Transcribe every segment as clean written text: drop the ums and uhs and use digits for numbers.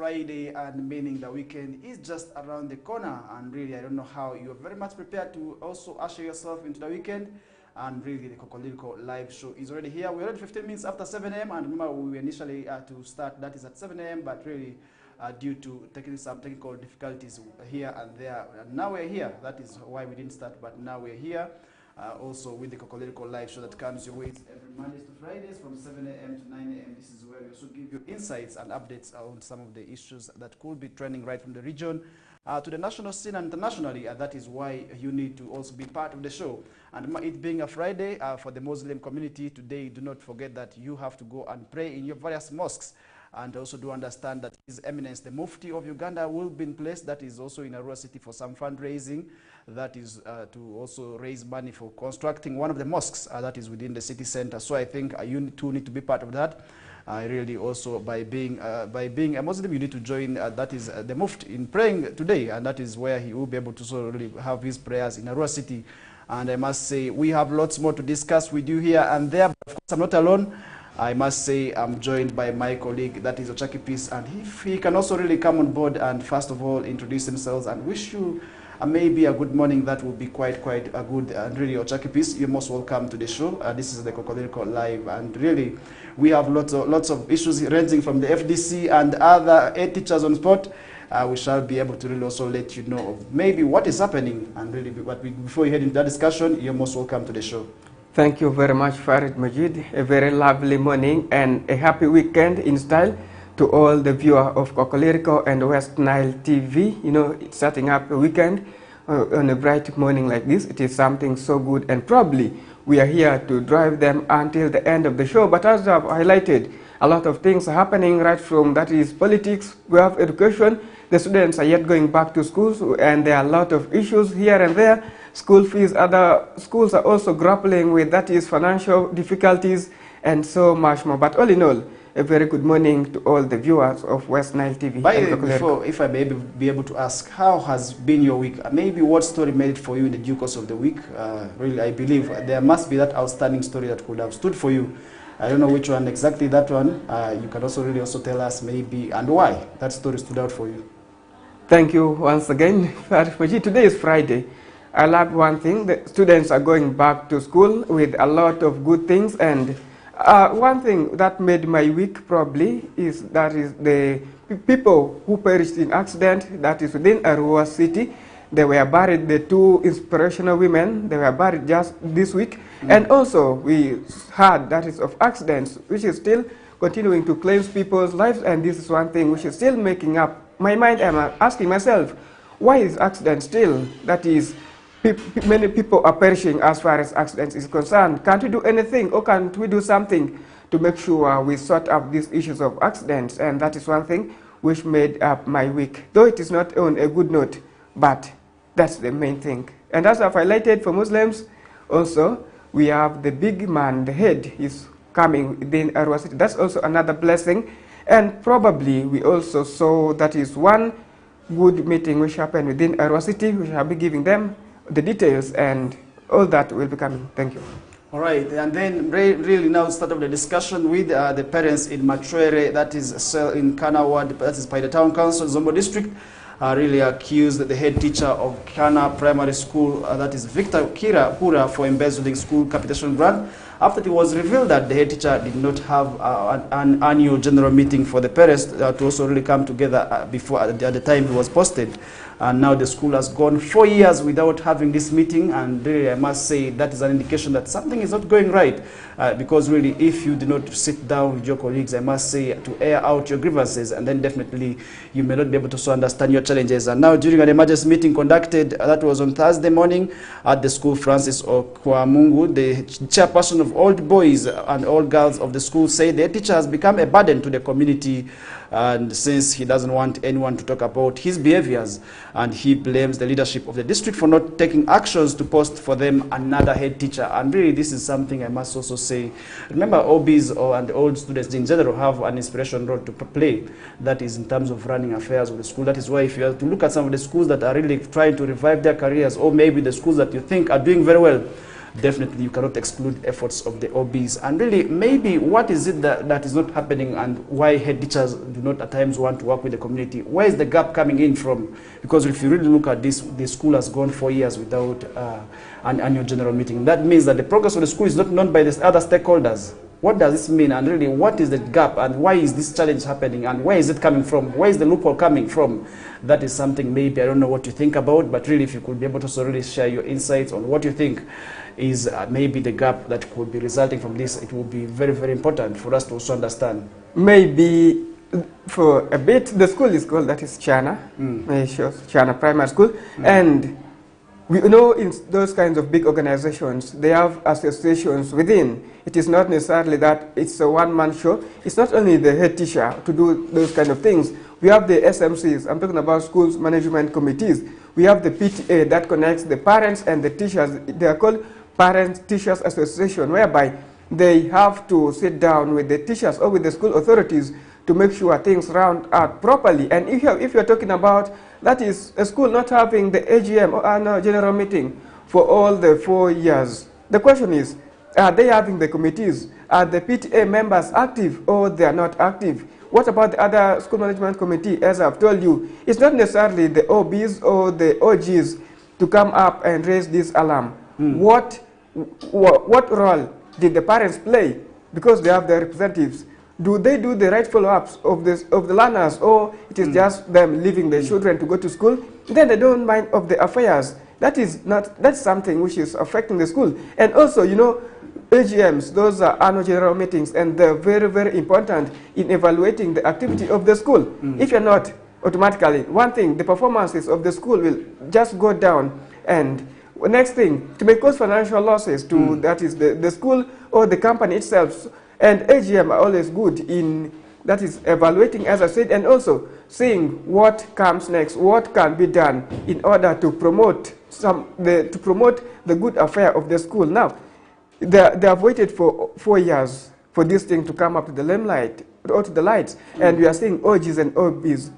Friday, and meaning the weekend is just around the corner. And really, I don't know how you are very much prepared to also usher yourself into the weekend. And really, the Kokoliriko live show is already here. We're already 15 minutes after 7 a.m. And remember, we were initially to start, that is at 7 a.m. But really, due to some technical difficulties here and there, and now we're here. That is why we didn't start, but now we're here. Also with the Kokoliriko live show that comes your way every Mondays to Fridays from 7 a.m. to 9 a.m. This is where we also give you insights and updates on some of the issues that could be trending right from the region to the national scene and internationally. That is why you need to also be part of the show. And it being a Friday for the Muslim community today, do not forget that you have to go and pray in your various mosques. And also do understand that His Eminence, the Mufti of Uganda, will be in place. That is also in Arua City for some fundraising. That is to also raise money for constructing one of the mosques that is within the city center. So I think you too need to be part of that. Really also by being a Muslim, you need to join that is the Mufti in praying today. And that is where he will be able to sort of really have his prayers in Arua City. And I must say, we have lots more to discuss with you here and there. But of course, I'm not alone. I must say I'm joined by my colleague, that is Ochaki Peace, and if he can also really come on board and first of all introduce themselves and wish you maybe a good morning, that will be quite a good. And really, Ochaki Peace, you're most welcome to the show. This is the Kokoliriko Live, and really we have lots of issues ranging from the FDC and other teachers on spot. We shall be able to really also let you know of maybe what is happening, and really before you head into that discussion, you're most welcome to the show. Thank you very much, Farid Majid. A very lovely morning and a happy weekend in style to all the viewers of Kokoliriko and West Nile TV. You know, it's starting up a weekend on a bright morning like this. It is something so good, and probably we are here to drive them until the end of the show. But as I've highlighted, a lot of things are happening right from that is politics, we have education, the students are yet going back to schools, and there are a lot of issues here and there. School fees, other schools are also grappling with that is financial difficulties and so much more. But all in all, a very good morning to all the viewers of West Nile TV. By before, if I may be able to ask, how has been your week? Maybe what story made it for you in the due course of the week? Really, I believe there must be that outstanding story that could have stood for you. I don't know which one exactly that one. You can also really also tell us maybe and why that story stood out for you. Thank you once again. Today is Friday. I love one thing, the students are going back to school with a lot of good things, and one thing that made my week probably is the people who perished in accident that is within Arua City. They were buried, the two inspirational women, they were buried just this week. And also we heard that is of accidents, which is still continuing to claim people's lives, and this is one thing which is still making up my mind. I'm asking myself, why is accident still, that is, many people are perishing as far as accidents is concerned? Can't we do anything, or can't we do something to make sure we sort out these issues of accidents? And that is one thing which made up my week, though it is not on a good note, but that's the main thing. And as I've highlighted for Muslims, also we have the big man, the head is coming within Arua City. That's also another blessing. And probably we also saw that is one good meeting which happened within Arua City. We shall be giving them the details, and all that will be coming. Thank you. All right, and then really now start of the discussion with the parents in Matrere, that is in Kana Ward, that is by the Town Council, Zombo District, really accused the head teacher of Kana Primary School, that is Victor Pura, for embezzling school capitation grant, after it was revealed that the head teacher did not have an annual general meeting for the parents to also really come together before at the time he was posted. And now the school has gone 4 years without having this meeting, and really I must say that is an indication that something is not going right, because really if you do not sit down with your colleagues, I must say, to air out your grievances, and then definitely you may not be able to so understand your challenges. And now during an emergency meeting conducted, that was on Thursday morning at the school, Francis Okwamungu, the chairperson of all boys and all girls of the school, said the teacher has become a burden to the community, and since he doesn't want anyone to talk about his behaviors, and he blames the leadership of the district for not taking actions to post for them another head teacher. And really this is something I must also say. Remember, OBs and old students in general have an inspiration role to play, that is in terms of running affairs of the school. That is why if you have to look at some of the schools that are really trying to revive their careers, or maybe the schools that you think are doing very well, definitely you cannot exclude efforts of the OBs. And really, maybe what is it that is not happening, and why head teachers do not at times want to work with the community? Where is the gap coming in from? Because if you really look at this, the school has gone 4 years without an annual general meeting. That means that the progress of the school is not known by the other stakeholders. What does this mean? And really, what is the gap? And why is this challenge happening? And where is it coming from? Where is the loophole coming from? That is something maybe I don't know what you think about, but really if you could be able to also really share your insights on what you think is maybe the gap that could be resulting from this, it would be very, very important for us to also understand. Maybe for a bit, the school is called, that is Chana, Chana Primary School, and we know in those kinds of big organizations, they have associations within. It is not necessarily that it's a one-man show. It's not only the head teacher to do those kind of things. We have the SMCs, I'm talking about schools management committees. We have the PTA that connects the parents and the teachers. They are called Parents Teachers Association, whereby they have to sit down with the teachers or with the school authorities to make sure things round out properly. And if you're talking about that is a school not having the AGM or annual general meeting for all the 4 years, the question is, are they having the committees? Are the PTA members active or they are not active? What about the other school management committee? As I've told you, it's not necessarily the OBs or the OGs to come up and raise this alarm. What role did the parents play? Because they have their representatives. Do they do the right follow-ups of the learners, or it is just them leaving the children to go to school? Then they don't mind of the affairs. That's something which is affecting the school. And also, you know, AGMs, those are annual general meetings, and they're very, very important in evaluating the activity of the school. If you're not, automatically, one thing, the performances of the school will just go down. And next thing, to may cause financial losses to that is the school or the company itself. And AGM are always good in, that is, evaluating, as I said, and also seeing what comes next, what can be done in order to promote the good affair of the school. Now, they have waited for 4 years for this thing to come up to the limelight, or to the lights, and we are seeing OGs and OBs.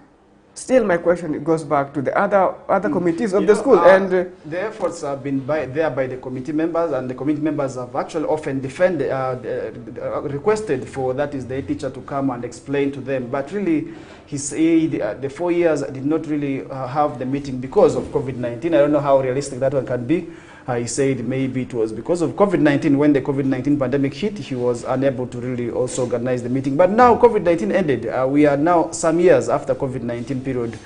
Still, my question goes back to the other committees of the school. And the efforts have been by the committee members, and the committee members have actually often requested for, that is, the teacher to come and explain to them. But really, he said the 4 years did not really have the meeting because of COVID-19. I don't know how realistic that one can be. He said maybe it was because of COVID-19. When the COVID-19 pandemic hit, he was unable to really also organize the meeting. But now COVID-19 ended. We are now some years after COVID-19 period.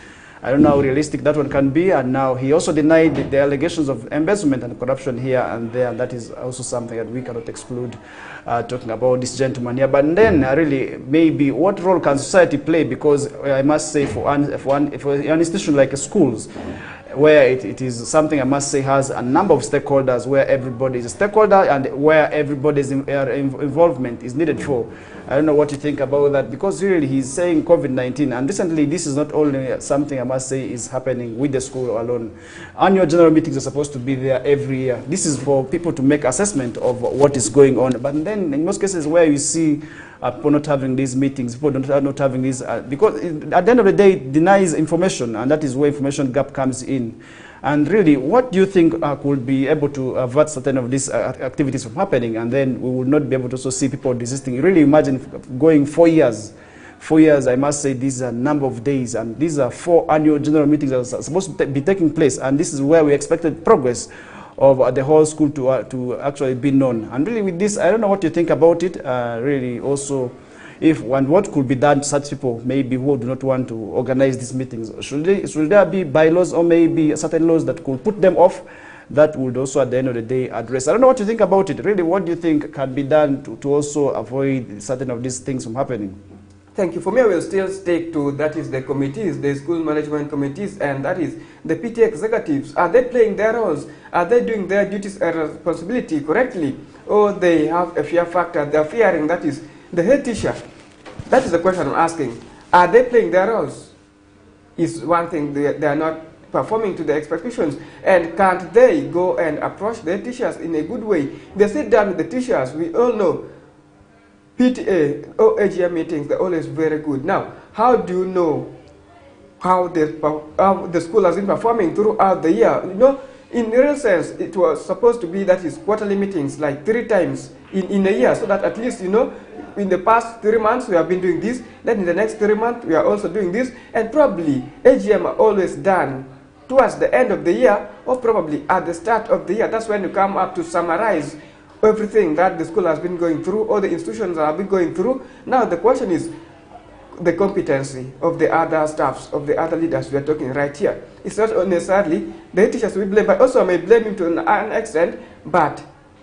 I don't know how realistic that one can be. And now he also denied the allegations of embezzlement and corruption here and there. And that is also something that we cannot exclude talking about this gentleman here. But then really, maybe what role can society play? Because I must say for an institution like schools, where it is something, I must say, has a number of stakeholders, where everybody is a stakeholder and where everybody's involvement is needed for. I don't know what you think about that, because really he's saying COVID-19, and recently this is not only something, I must say, is happening with the school alone. Annual general meetings are supposed to be there every year. This is for people to make assessment of what is going on. But then in most cases where you see people not having these meetings, people not having these, because at the end of the day, it denies information, and that is where information gap comes in. And really, what do you think could be able to avert certain of these activities from happening, and then we will not be able to also see people desisting? Really imagine going 4 years. 4 years, I must say, these are a number of days, and these are 4 annual general meetings that are supposed to be taking place, and this is where we expected progress of the whole school to actually be known. And really with this, I don't know what you think about it, really also, what could be done to such people, maybe who do not want to organize these meetings. Should there be bylaws or maybe certain laws that could put them off, that would also at the end of the day address? I don't know what you think about it. Really, what do you think can be done to also avoid certain of these things from happening? Thank you. For me, I will still stick to, that is, the committees, the school management committees, and that is the PTA executives. Are they playing their roles? Are they doing their duties and responsibility correctly? Or they have a fear factor, they are fearing, that is, the head teacher? That is the question I'm asking. Are they playing their roles? Is one thing they are not performing to the expectations? And can't they go and approach their teachers in a good way? They sit down with the teachers. We all know PTA or AGM meetings, they're always very good. Now, how do you know how the school has been performing throughout the year? You know, in real sense, it was supposed to be that is quarterly meetings, like 3 times in a year, so that at least, you know, in the past 3 months we have been doing this, then in the next 3 months we are also doing this, and probably AGM are always done towards the end of the year, or probably at the start of the year. That's when you come up to summarize everything that the school has been going through, or the institutions have been going through. Now the question is the competency of the other staffs, of the other leaders we are talking right here. It's not necessarily the teachers we blame, but also I may blame him to an extent, but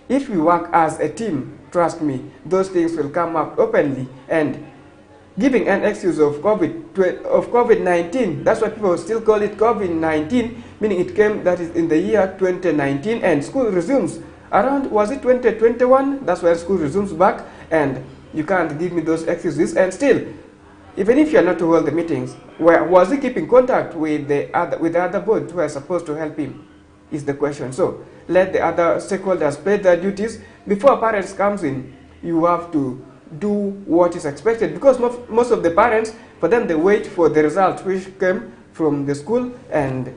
if we work as a team, trust me, those things will come up openly. And giving an excuse of COVID-19, that's why people still call it COVID-19, meaning it came, that is in the year 2019, and school resumes around, was it 2021? That's when school resumes back, and you can't give me those excuses. And still, even if you are not to hold the meetings, was he keeping contact with the other boards who are supposed to help him, is the question. So let the other stakeholders play their duties. Before parents comes in, you have to do what is expected, because most of the parents, for them, they wait for the result which came from the school, and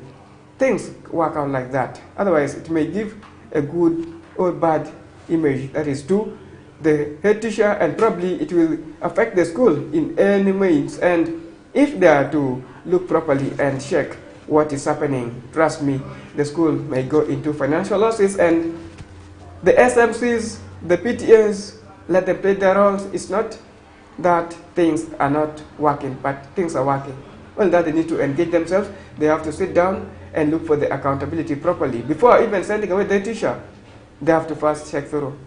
things work out like that. Otherwise, it may give a good or bad image, that is to the head teacher, and probably it will affect the school in any means. And if they are to look properly and check what is happening, trust me, the school may go into financial losses. And the SMCs, the PTAs, let them play their roles. It's not that things are not working, but things are working. Well, that they need to engage themselves. They have to sit down and look for the accountability properly. Before even sending away the teacher, they have to first check through.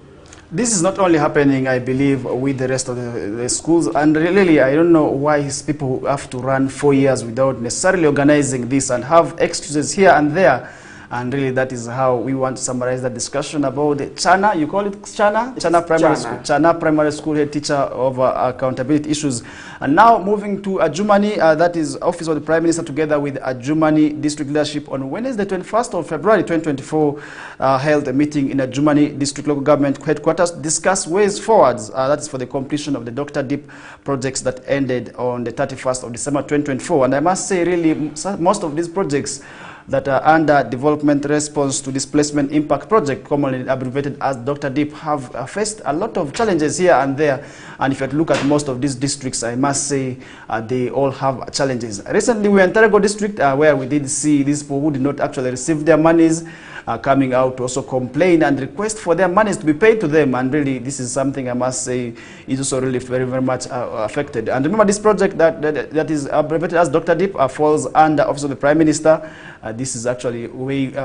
This is not only happening, I believe, with the rest of the schools, and really, I don't know why people have to run 4 years without necessarily organizing this and have excuses here and there. And really, that is how we want to summarize the discussion about the Chana, you call it Chana? Chana Primary School. Chana Primary School head teacher of accountability issues. And now moving to Ajumani, that is Office of the Prime Minister, together with Ajumani District Leadership on Wednesday, 21st of February 2024, held a meeting in Ajumani District Local Government Headquarters to discuss ways forwards. That is for the completion of the Dr. Deep projects that ended on the 31st of December 2024. And I must say, really, most of these projects that are under Development Response to Displacement Impact Project, commonly abbreviated as Dr. Deep, have faced a lot of challenges here and there. And if you look at most of these districts, I must say they all have challenges. Recently, we were in Terego District, where we did see these people who did not actually receive their monies coming out to also complain and request for their monies to be paid to them. And really, this is something I must say is also really very, very much affected. And remember, this project that is abbreviated as Dr. Deep falls under Office of the Prime Minister. This is actually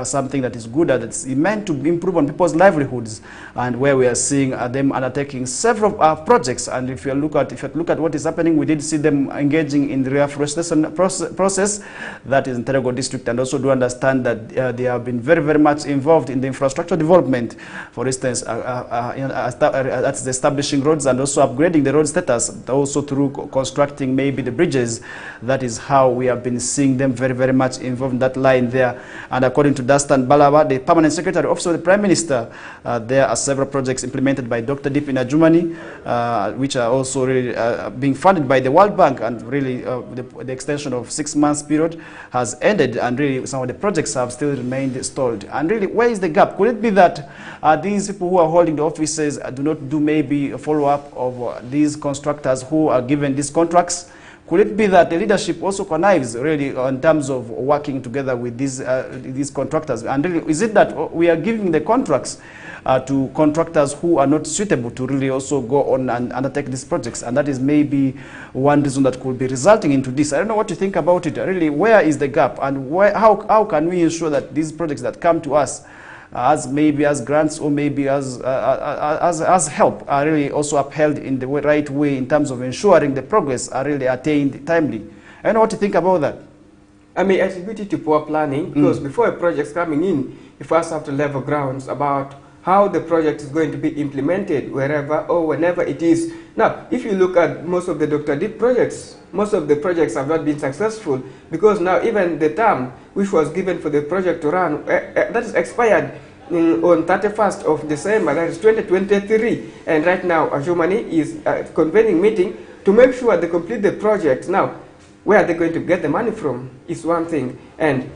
something that is good, that's meant to improve on people's livelihoods, and where we are seeing them undertaking several projects. And if you look at what is happening, we did see them engaging in the reforestation process that is in Terego District, and also do understand that they have been very, very much involved in the infrastructure development. For instance, that's establishing roads and also upgrading the road status, also through constructing maybe the bridges. That is how we have been seeing them very, very much involved in that line there. And according to Dastan Balawa, the Permanent Secretary, Office of the Prime Minister, there are several projects implemented by Dr. Deep in Ajumani, which are also really being funded by the World Bank, and really the extension of 6 months period has ended, and really some of the projects have still remained stalled. And really, where is the gap? Could it be that these people who are holding the offices do not do maybe a follow-up of these constructors who are given these contracts? Could it be that the leadership also connives really in terms of working together with these contractors? And really, is it that we are giving the contracts to contractors who are not suitable to really also go on and undertake these projects? And that is maybe one reason that could be resulting into this. I don't know what you think about it. Really, where is the gap? And how can we ensure that these projects that come to us as maybe as grants or maybe as help are really also upheld in the right way in terms of ensuring the progress are really attained timely? I don't know what you think about that. I may attribute it to poor planning, because before a project's coming in, you first have to level grounds about how the project is going to be implemented wherever or whenever it is. Now, if you look at most of the Dr. Deep projects, most of the projects have not been successful, because now even the term which was given for the project to run, that is expired on 31st of December, that is 2023. And right now, Ajumani is convening meeting to make sure they complete the project. Now, where are they going to get the money from is one thing. And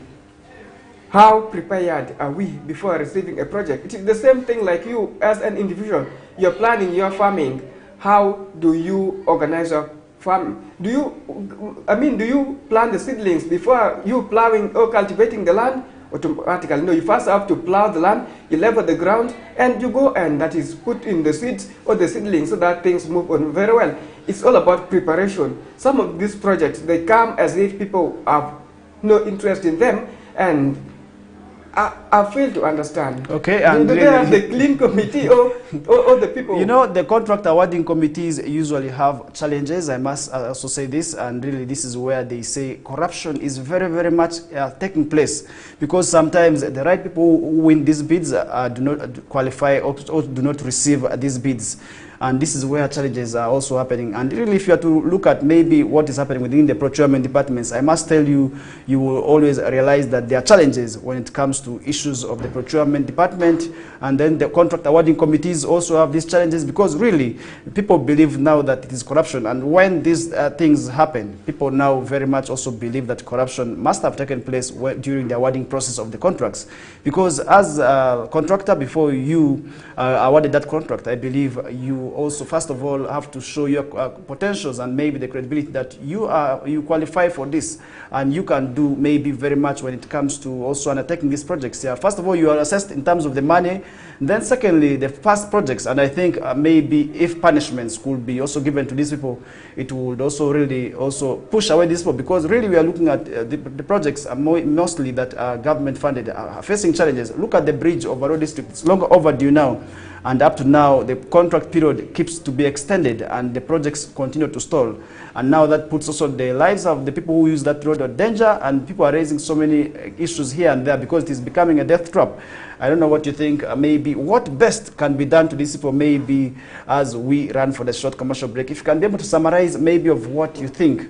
how prepared are we before receiving a project? It is the same thing like you as an individual. You're planning your farming. How do you organize your farm? Do you plant the seedlings before you plowing or cultivating the land? Automatically, no, you first have to plow the land, you level the ground, and you go and that is put in the seeds or the seedlings so that things move on very well. It's all about preparation. Some of these projects, they come as if people have no interest in them, and I fail to understand. Okay, and do they have the clean committee or the people? You know, the contract awarding committees usually have challenges. I must also say this, and really this is where they say corruption is very, very much taking place, because sometimes the right people who win these bids do not qualify or do not receive these bids. And this is where challenges are also happening. And really, if you are to look at maybe what is happening within the procurement departments, I must tell you, you will always realize that there are challenges when it comes to issues of the procurement department. And then the contract awarding committees also have these challenges, because really, people believe now that it is corruption. And when these things happen, people now very much also believe that corruption must have taken place during the awarding process of the contracts. Because as a contractor, before you awarded that contract, I believe you also first of all have to show your potentials and maybe the credibility that you qualify for this and you can do maybe very much when it comes to also undertaking these projects. Yeah, first of all, you are assessed in terms of the money. Then secondly, the past projects, and I think maybe if punishments could be also given to these people, it would also really also push away these people, because really we are looking at the projects mostly that are government funded are facing challenges. Look at the bridge over Road District. It's long overdue now. And up to now, the contract period keeps to be extended and the projects continue to stall. And now that puts also the lives of the people who use that road in danger, and people are raising so many issues here and there because it is becoming a death trap. I don't know what you think, maybe what best can be done to these people, maybe as we run for the short commercial break. If you can be able to summarize maybe of what you think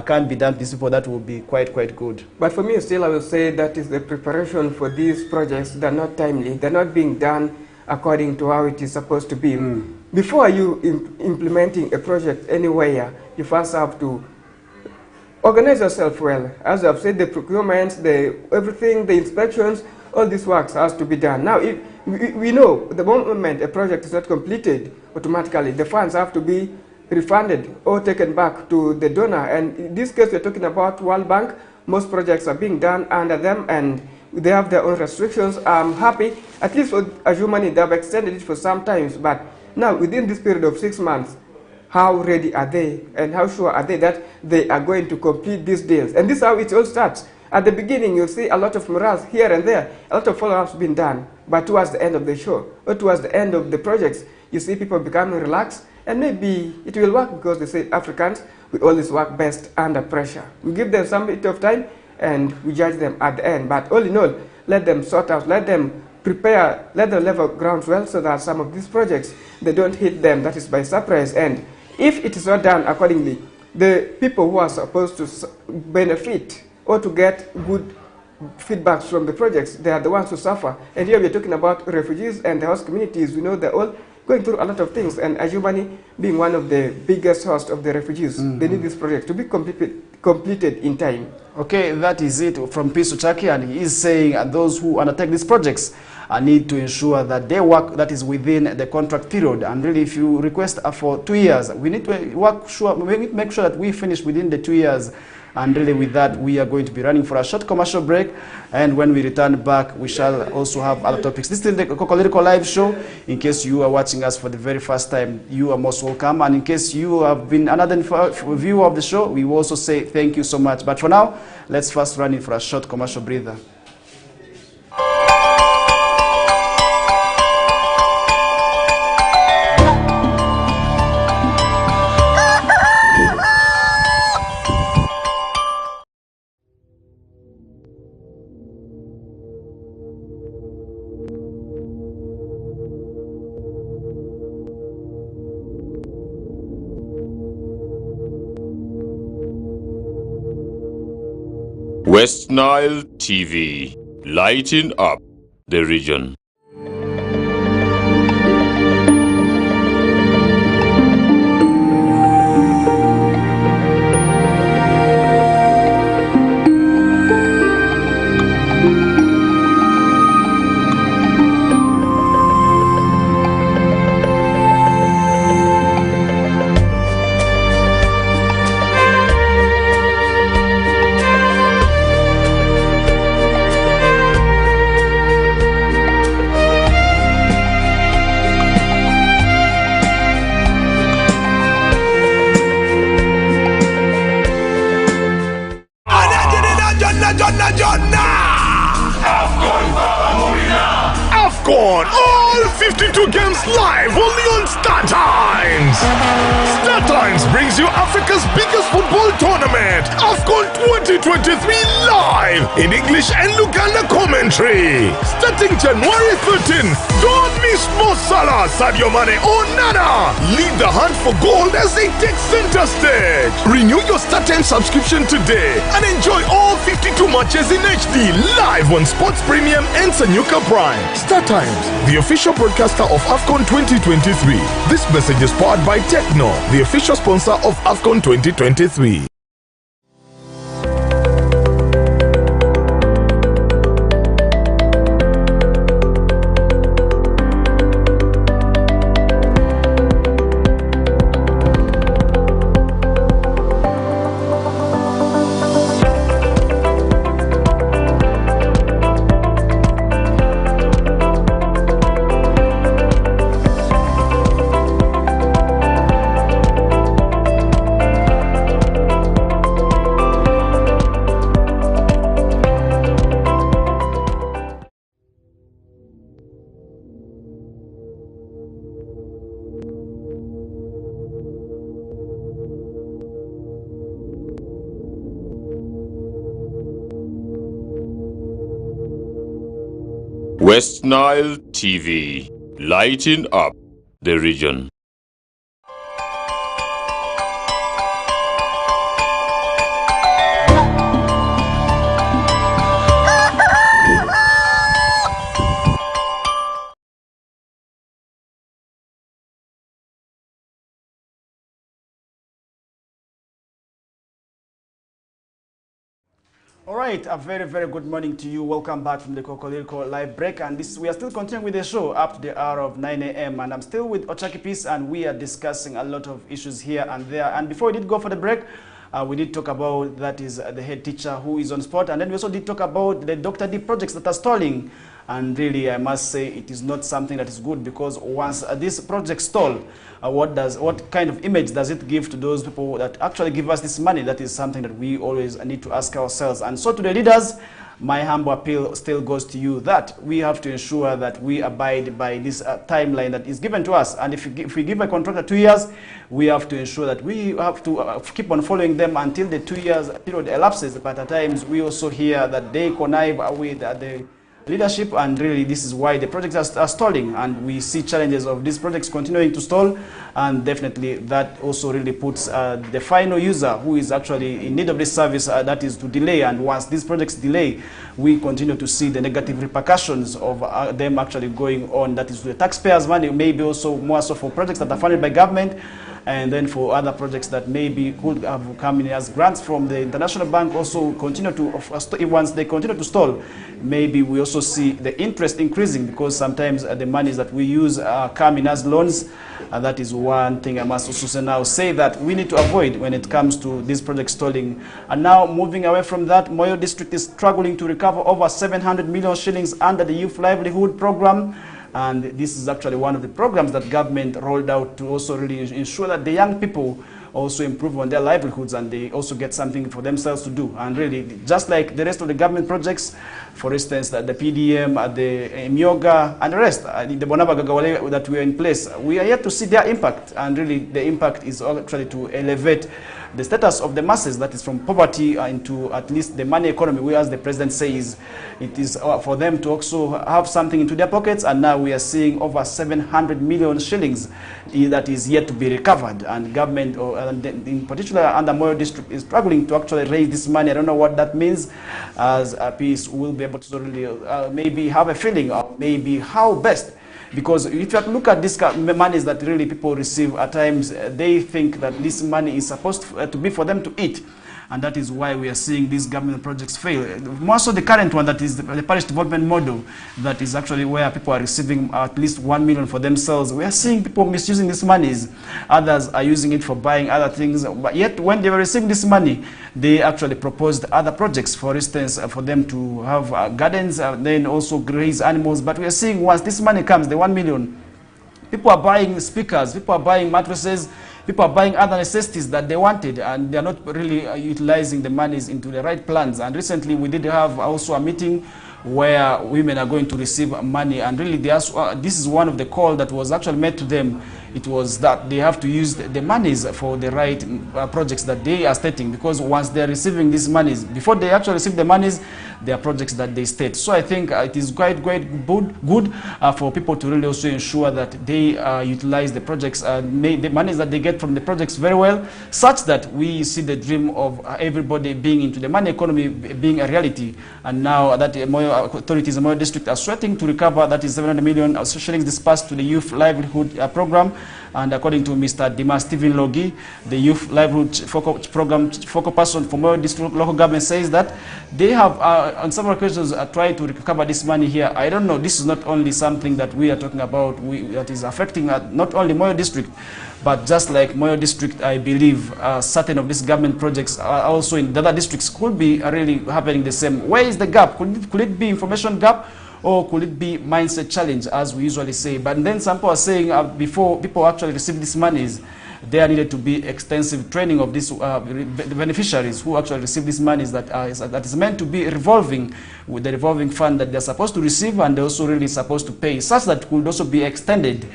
can be done to these people, that will be quite good. But for me still, I will say that is the preparation for these projects. They're not timely. They're not being done according to how it is supposed to be. Before you implementing a project anywhere, you first have to organize yourself well. As I've said, the procurement, everything, the inspections, all these works has to be done. Now, if we know the moment a project is not completed, automatically the funds have to be refunded or taken back to the donor. And in this case, we're talking about World Bank. Most projects are being done under them, and they have their own restrictions. I'm happy, at least for Ajumani, they have extended it for some times, but now within this period of 6 months, how ready are they and how sure are they that they are going to complete these deals? And this is how it all starts. At the beginning, you'll see a lot of morals here and there, a lot of follow-ups being done, but towards the end of the show, or towards the end of the projects, you see people becoming relaxed, and maybe it will work because they say Africans, we always work best under pressure. We give them some bit of time, and we judge them at the end. But all in all, let them sort out, let them prepare, let them level ground well so that some of these projects, they don't hit them, that is by surprise. And if it is not done accordingly, the people who are supposed to benefit or to get good feedbacks from the projects, they are the ones who suffer. And here we're talking about refugees and the host communities. We know they're all going through a lot of things, and Ajubani being one of the biggest hosts of the refugees, they need this project to be completed in time. Okay, that is it from Peace Uchaki, and he is saying those who undertake these projects need to ensure that they work that is within the contract period. And really, if you request for 2 years, we need to we need to make sure that we finish within the 2 years. And really with that, we are going to be running for a short commercial break. And when we return back, we shall also have other topics. This is the Kokoliriko live show. In case you are watching us for the very first time, you are most welcome. And in case you have been another viewer of the show, we will also say thank you so much. But for now, let's first run in for a short commercial breather. West Nile TV, lighting up the region. brings you Africa's biggest football tournament, AFCON 2023 live in English and Luganda commentary. Starting January 13th, don't miss Mo Salah, Sadio Mane or Nana. Lead the hunt for gold as they take center stage. Renew your StarTimes subscription today and enjoy all 52 matches in HD live on Sports Premium and Sanyuka Prime. StarTimes, the official broadcaster of AFCON 2023. This message is powered by Techno, the official sponsor of AFCON 2023. West Nile TV, lighting up the region. All right, a very, very good morning to you. Welcome back from the Kokoliriko live break. And we are still continuing with the show up to the hour of 9 a.m. And I'm still with Ochaki Peace, and we are discussing a lot of issues here and there. And before we did go for the break, we did talk about, that is the head teacher who is on spot. And then we also did talk about the Dr. D projects that are stalling. And really, I must say, it is not something that is good, because once this project stall, what kind of image does it give to those people that actually give us this money? That is something that we always need to ask ourselves. And so to the leaders, my humble appeal still goes to you, that we have to ensure that we abide by this timeline that is given to us. And if we give a contractor 2 years, we have to ensure that we have to keep on following them until the 2 years period elapses. But at times, we also hear that they connive with the leadership, and really this is why the projects are stalling, and we see challenges of these projects continuing to stall, and definitely that also really puts the final user who is actually in need of this service, that is to delay. And once these projects delay, we continue to see the negative repercussions of them actually going on, that is the taxpayers' money, maybe also more so for projects that are funded by government, and then for other projects that maybe could have come in as grants from the international bank also continue to, once they continue to stall, maybe we also see the interest increasing, because sometimes the monies that we use come in as loans. That is one thing I must also say that we need to avoid when it comes to this project stalling. And now, moving away from that, Moyo district is struggling to recover over 700 million shillings under the Youth Livelihood Program. And this is actually one of the programs that government rolled out to also really ensure that the young people also improve on their livelihoods, and they also get something for themselves to do. And really, just like the rest of the government projects, for instance, the PDM, the Myoga, and the rest, the Bonaba Gagawale that we are in place, we are yet to see their impact. And really, the impact is actually to elevate the status of the masses, that is from poverty into at least the money economy, whereas the president says it is for them to also have something into their pockets. And now we are seeing over 700 million shillings that is yet to be recovered, and government, in particular under Moyo district, is struggling to actually raise this money. I don't know what that means, as a piece will be able to really maybe have a feeling of maybe how best. Because if you look at this monies that really people receive, at times they think that this money is supposed to be for them to eat. And that is why we are seeing these government projects fail. More so the current one, that is the parish development model, that is actually where people are receiving at least 1 million for themselves. We are seeing people misusing these monies. Others are using it for buying other things. But yet, when they were receiving this money, they actually proposed other projects, for instance, for them to have gardens, then also graze animals. But we are seeing once this money comes, the 1 million, people are buying speakers, people are buying mattresses, people are buying other necessities that they wanted, and they are not really utilizing the monies into the right plans. And recently we did have also a meeting where women are going to receive money, and really this is one of the calls that was actually made to them. it was that they have to use the monies for the right projects that they are stating, because once they are receiving these monies, before they actually receive the monies, there are projects that they state. So I think it is quite good for people to really also ensure that they utilize the projects, the monies that they get from the projects very well, such that we see the dream of everybody being into the money economy being a reality. And now that Moyo authorities in Moyo district are sweating to recover, that is 700 million shillings dispersed to the youth livelihood program. And according to Mr. Dimas Stephen Logi, the youth livelihood focal person for Moyo district local government, says that they have on several occasions tried to recover this money here. I don't know, this is not only something that we are talking about, that is affecting not only Moyo district, but just like Moyo district, I believe certain of these government projects are also in the other districts could be really happening the same. Where is the gap? Could it be information gap? Or could it be mindset challenge, as we usually say? But then some people are saying before people actually receive these monies, there needed to be extensive training of these the beneficiaries who actually receive these monies that is meant to be revolving with the revolving fund that they're supposed to receive, and they're also really supposed to pay, such that could also be extended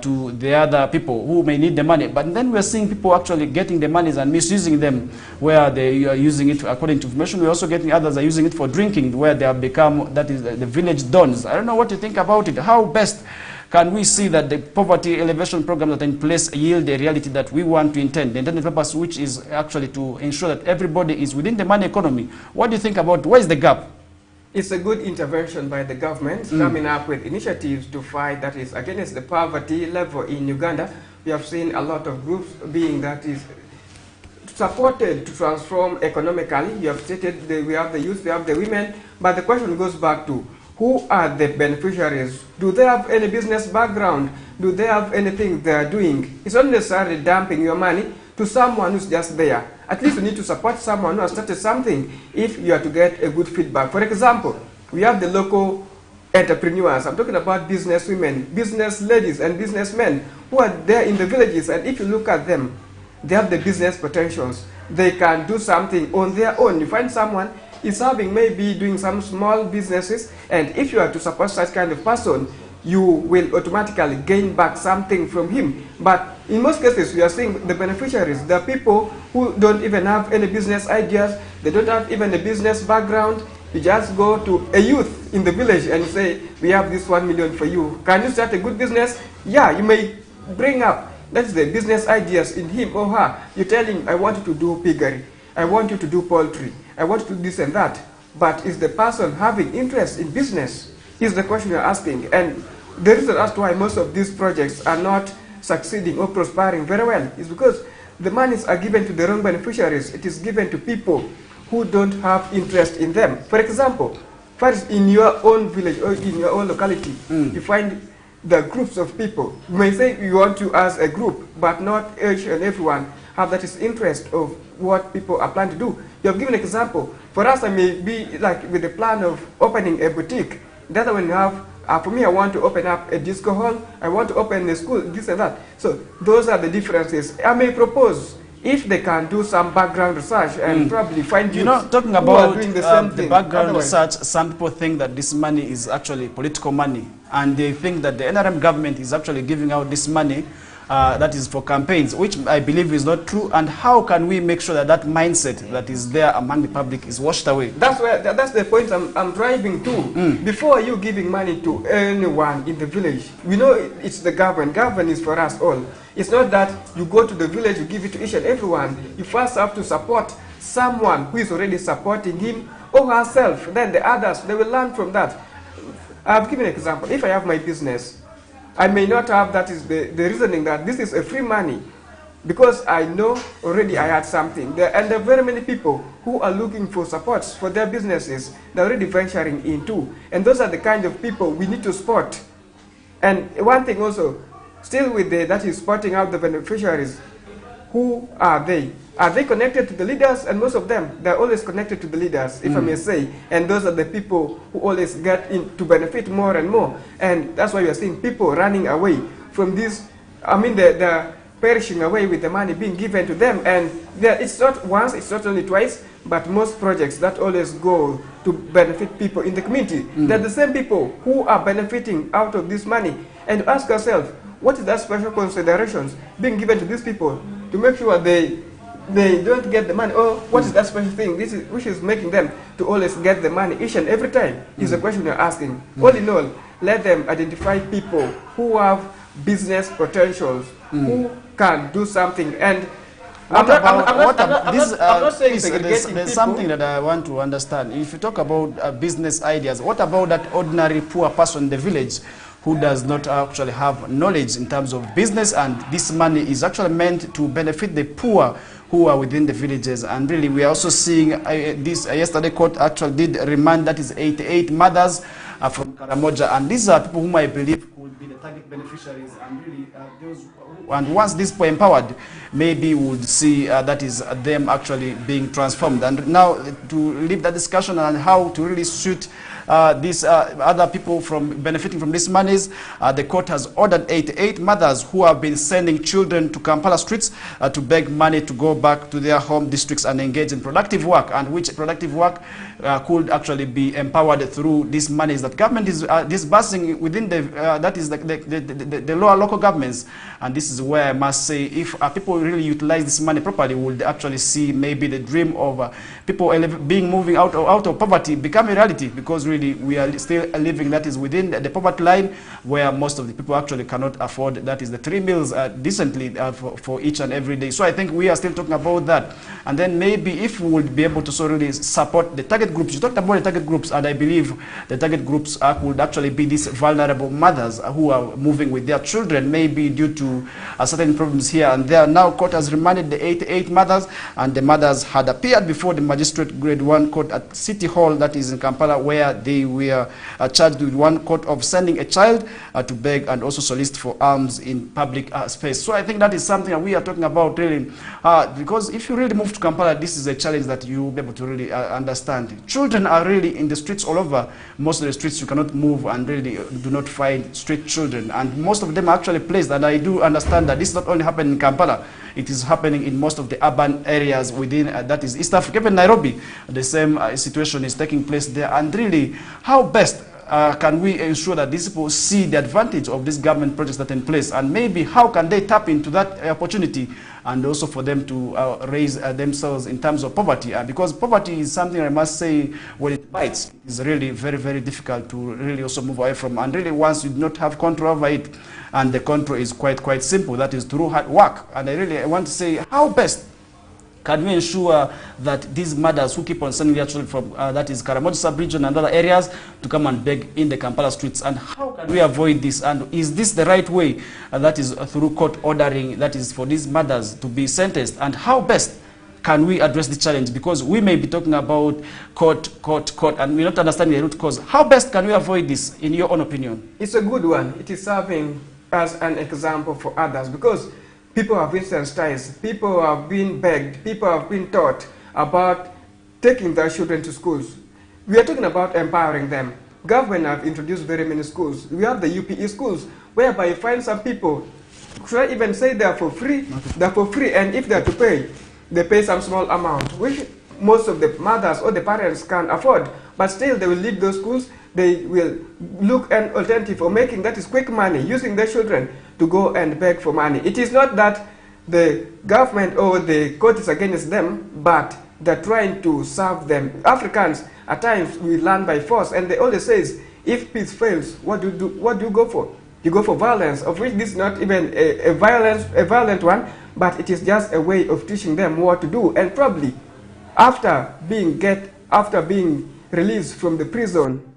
to the other people who may need the money. But then we're seeing people actually getting the monies and misusing them, where they are using it according to information. We're also getting others are using it for drinking, where they have become, that is the village dons. I don't know what you think about it. How best can we see that the poverty elevation programs that are in place yield the reality that we want to intend, the intended purpose, which is actually to ensure that everybody is within the money economy? What do you think about, where is the gap? It's a good intervention by the government, coming up with initiatives to fight, that is, against the poverty level in Uganda. We have seen a lot of groups being, that is, supported to transform economically. You have stated we have the youth, we have the women, but the question goes back to, who are the beneficiaries? Do they have any business background? Do they have anything they are doing? It's not necessarily dumping your money to someone who's just there. At least you need to support someone who has started something if you are to get a good feedback. For example, we have the local entrepreneurs. I'm talking about business women, business ladies, and businessmen who are there in the villages, and if you look at them, they have the business potentials. They can do something on their own. You find someone is having, maybe doing some small businesses, and if you are to support such kind of person, you will automatically gain back something from him. But in most cases, we are seeing the beneficiaries, the people who don't even have any business ideas, they don't have even a business background. You just go to a youth in the village and say, we have this 1 million for you. Can you start a good business? Yeah, you may bring up, that's the business ideas in him or her. You tell him, I want you to do piggery, I want you to do poultry, I want you to do this and that. But is the person having interest in business? Is the question you're asking. And the reason as to why most of these projects are not succeeding or prospering very well is because the monies are given to the wrong beneficiaries. It is given to people who don't have interest in them. For example, first in your own village or in your own locality, you find the groups of people. You may say you want to as a group, but not each and everyone have that is interest of what people are planning to do. You have given an example. For us, I may be like with the plan of opening a boutique. The other one you have, for me, I want to open up a disco hall. I want to open a school, this and that. So those are the differences. I may propose, if they can do some background research and probably find you know, talking about doing the same thing. Background research, some people think that this money is actually political money, and they think that the NRM government is actually giving out this money that is for campaigns, which I believe is not true. And how can we make sure that that mindset that is there among the public is washed away? That's the point I'm driving to. Before you giving money to anyone in the village, we know it's the government. Government is for us all. It's not that you go to the village, you give it to each and everyone. You first have to support someone who is already supporting him or herself. Then the others, they will learn from that. I've given an example. If I have my business, I may not have, that is the reasoning that this is a free money, because I know already I had something. And there are very many people who are looking for supports for their businesses. They're already venturing into. And those are the kind of people we need to support. And one thing also, still with that is spotting out the beneficiaries. Who are they? Are they connected to the leaders? And most of them, they're always connected to the leaders, if I may say. And those are the people who always get in to benefit more and more. And that's why we are seeing people running away from this. I mean, they're perishing away with the money being given to them. And it's not once, it's not only twice, but most projects that always go to benefit people in the community. They're the same people who are benefiting out of this money. And ask yourself, what is that special considerations being given to these people to make sure they don't get the money? Or what is that special thing which is making them to always get the money each and every time? Is the question you're asking. All in all, let them identify people who have business potentials, who can do something. And there's something that I want to understand. If you talk about business ideas, what about that ordinary poor person in the village who does not actually have knowledge in terms of business, and this money is actually meant to benefit the poor who are within the villages? And really, we are also seeing this yesterday court actually did remand, that is 88 mothers from Karamoja, and these are people whom I believe would be the target beneficiaries, and really and once these people empowered, maybe we would see that is them actually being transformed. And now to leave that discussion on how to really suit these other people from benefiting from these monies, the court has ordered 88 mothers who have been sending children to Kampala streets to beg money to go back to their home districts and engage in productive work, and which productive work could actually be empowered through these monies that government is disbursing within the that is the lower local governments. And this is where I must say, if people really utilize this money properly, we would actually see maybe the dream of people moving out of poverty become a reality, because really we are still living, that is within the poverty line, where most of the people actually cannot afford, that is the 3 meals decently for each and every day. So I think we are still talking about that. And then maybe if we would be able to so really support the target groups. You talked about the target groups, and I believe the target groups would actually be these vulnerable mothers who are moving with their children, maybe due to certain problems here and there. Now court has remanded the 88 mothers, and the mothers had appeared before the magistrate grade 1 court at City Hall, that is in Kampala, where they were charged with 1 count of sending a child to beg and also solicit for alms in public space. So I think that is something that we are talking about really, because if you really move to Kampala, this is a challenge that you will be able to really understand. Children are really in the streets all over. Most of the streets you cannot move and really do not find street children, and most of them are actually placed, and I do understand that this is not only happening in Kampala, it is happening in most of the urban areas within that is East Africa. Even Nairobi, the same situation is taking place there. And really, how best can we ensure that these people see the advantage of these government projects that are in place, and maybe how can they tap into that opportunity, and also for them to raise themselves in terms of poverty, because poverty is something, I must say, when it bites, it's really very, very difficult to really also move away from. And really, once you do not have control over it, and the control is quite simple, that is through hard work. And I want to say, how best can we ensure that these mothers who keep on sending their children from, that is Karamoja sub-region and other areas, to come and beg in the Kampala streets, and how can we avoid this? And is this the right way, that is through court ordering, that is for these mothers to be sentenced? And how best can we address the challenge? Because we may be talking about court, and we're not understanding the root cause. How best can we avoid this, in your own opinion? It's a good one. It is serving as an example for others, because people have been sensitized, people have been begged, people have been taught about taking their children to schools. We are talking about empowering them. Government have introduced very many schools. We have the UPE schools, whereby you find some people, should I even say they're for free? They're for free, and if they're to pay, they pay some small amount, which most of the mothers or the parents can't afford. But still, they will leave those schools. They will look an alternative for making, that is, quick money, using their children to go and beg for money. It is not that the government or the court is against them, but they're trying to serve them. Africans, at times, we learn by force, and they always say, if peace fails, what do you do? What do you go for? You go for violence, of which this is not even a violent one, but it is just a way of teaching them what to do. And probably, after being released from the prison,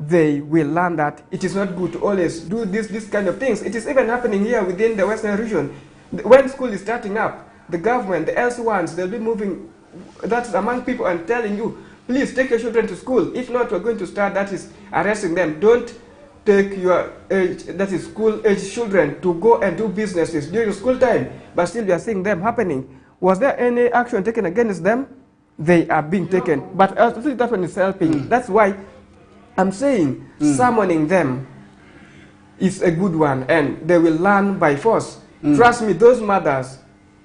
they will learn that it is not good to always do this kind of things. It is even happening here within the Western region. When school is starting up, the government, the LC1s, they'll be moving, that's among people, and telling you, please take your children to school. If not, we're going to start, that is, arresting them. Don't take your that is school-age children to go and do businesses during school time. But still, we are seeing them happening. Was there any action taken against them? They are being taken. But that one is helping. That's why I'm saying summoning them is a good one, and they will learn by force. Trust me, those mothers,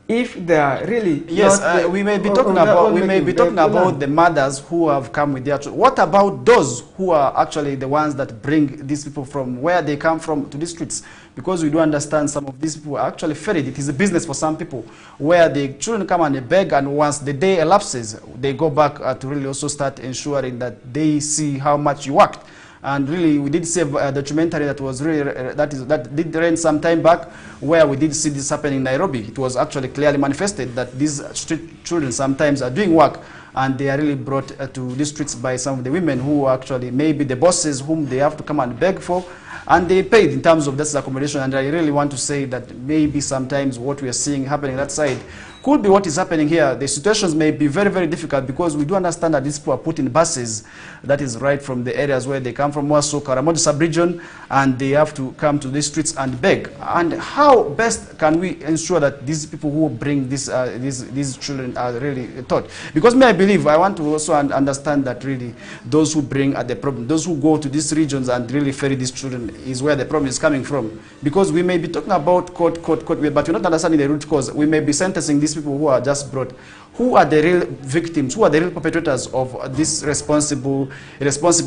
if they are really yes, not we may be talking about the mothers who have come with their children. What about those who are actually the ones that bring these people from where they come from to the streets? Because we do understand some of these people are actually ferried. It is a business for some people where the children come and they beg, and once the day elapses, they go back to really also start ensuring that they see how much you worked. And really, we did see a documentary that was really that did run some time back, where we did see this happen in Nairobi. It was actually clearly manifested that these street children sometimes are doing work, and they are really brought to the streets by some of the women who actually maybe the bosses whom they have to come and beg for, and they paid in terms of this accommodation. And I really want to say that maybe sometimes what we are seeing happening that side could be what is happening here. The situations may be very, very difficult, because we do understand that these people are put in buses, that is right from the areas where they come from, Waso, Karamoja sub-region, and they have to come to these streets and beg. And how best can we ensure that these people who bring these children are really taught? Because I believe, I want to also understand that really those who bring the problem, those who go to these regions and really ferry these children, is where the problem is coming from. Because we may be talking about court, but we're not understanding the root cause. We may be sentencing these people who are just brought. Who are the real victims? Who are the real perpetrators of this irresponsible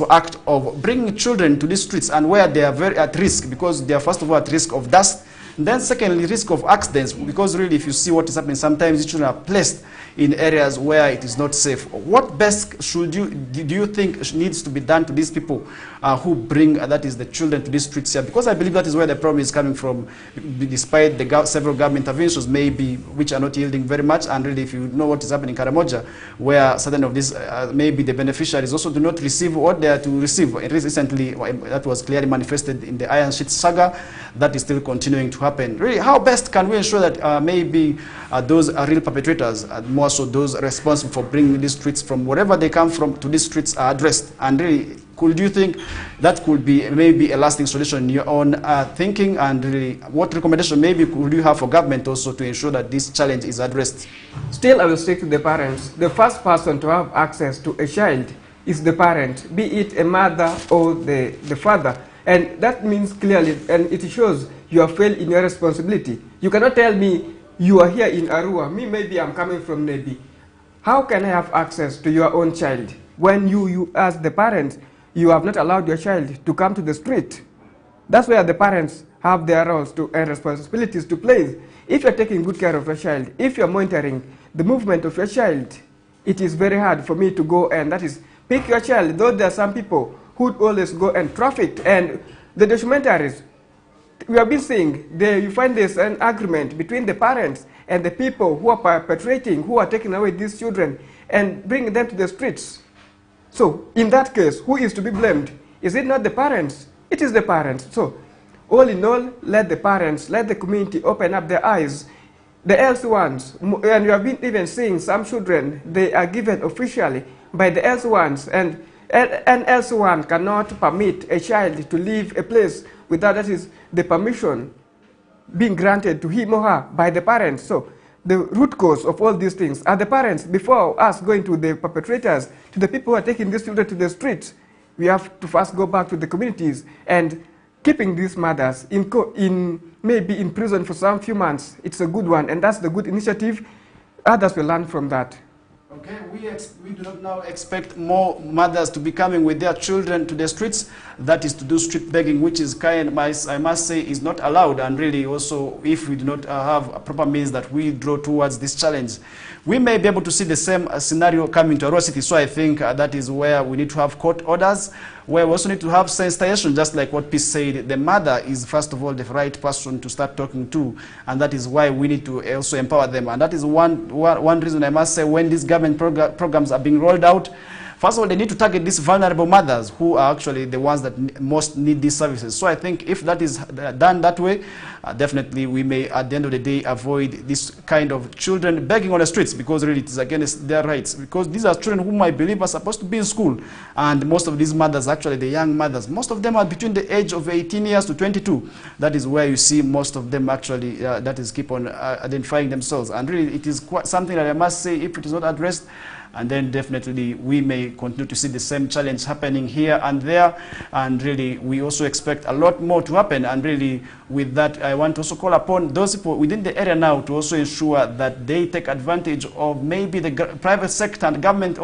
act of bringing children to the streets, and where they are very at risk, because they are first of all at risk of dust, and then secondly risk of accidents, because really if you see what is happening, sometimes these children are placed in areas where it is not safe. What best do you think needs to be done to these people who bring, that is the children, to these streets here? Because I believe that is where the problem is coming from, despite the several government interventions maybe which are not yielding very much. And really, if you know what is happening in Karamoja, where certain of these maybe the beneficiaries also do not receive what they are to receive. Recently, that was clearly manifested in the Iron Sheet saga. That is still continuing to happen. Really, how best can we ensure that maybe those are real perpetrators, more so those responsible for bringing these streets from wherever they come from to these streets are addressed? And really, could you think that could be maybe a lasting solution in your own thinking? And really, what recommendation maybe could you have for government also to ensure that this challenge is addressed? Still, I will stick to the parents. The first person to have access to a child is the parent, be it a mother or the father. And that means clearly, and it shows you have failed in your responsibility. You cannot tell me you are here in Arua, me maybe I'm coming from Nebi. How can I have access to your own child when you as the parent, you have not allowed your child to come to the street? That's where the parents have their roles and responsibilities to play. If you're taking good care of your child, if you're monitoring the movement of your child, it is very hard for me to go and that is pick your child, though there are some people who always go and traffic. And the documentaries, we have been seeing, you find there's an agreement between the parents and the people who are perpetrating, who are taking away these children and bringing them to the streets. So in that case, who is to be blamed? Is it not the parents? It is the parents. So all in all, let the parents, let the community open up their eyes. The else ones, and you have been even seeing some children, they are given officially by the else ones, and an else one cannot permit a child to leave a place without that is the permission being granted to him or her by the parents. So the root cause of all these things are the parents. Before us going to the perpetrators, to the people who are taking these children to the streets, we have to first go back to the communities, and keeping these mothers maybe in prison for some few months, it's a good one, and that's the good initiative. Others will learn from that. Okay, we do not now expect more mothers to be coming with their children to the streets. That is to do street begging, which is I must say, is not allowed. And really also, if we do not have a proper means that we draw towards this challenge, we may be able to see the same scenario coming to Arua City. So I think that is where we need to have court orders, where we also need to have sensitization, just like what Peace said. The mother is, first of all, the right person to start talking to, and that is why we need to also empower them. And that is one reason I must say, when these government programs are being rolled out, first of all, they need to target these vulnerable mothers who are actually the ones that most need these services. So I think if that is done that way, definitely we may, at the end of the day, avoid this kind of children begging on the streets, because really it is against their rights. Because these are children whom I believe are supposed to be in school. And most of these mothers, actually the young mothers, most of them are between the age of 18 years to 22. That is where you see most of them actually, that is keep on identifying themselves. And really it is quite something that I must say, if it is not addressed, and then definitely we may continue to see the same challenge happening here and there, and really we also expect a lot more to happen. And really with that, I want to also call upon those people within the area now to also ensure that they take advantage of maybe the private sector and government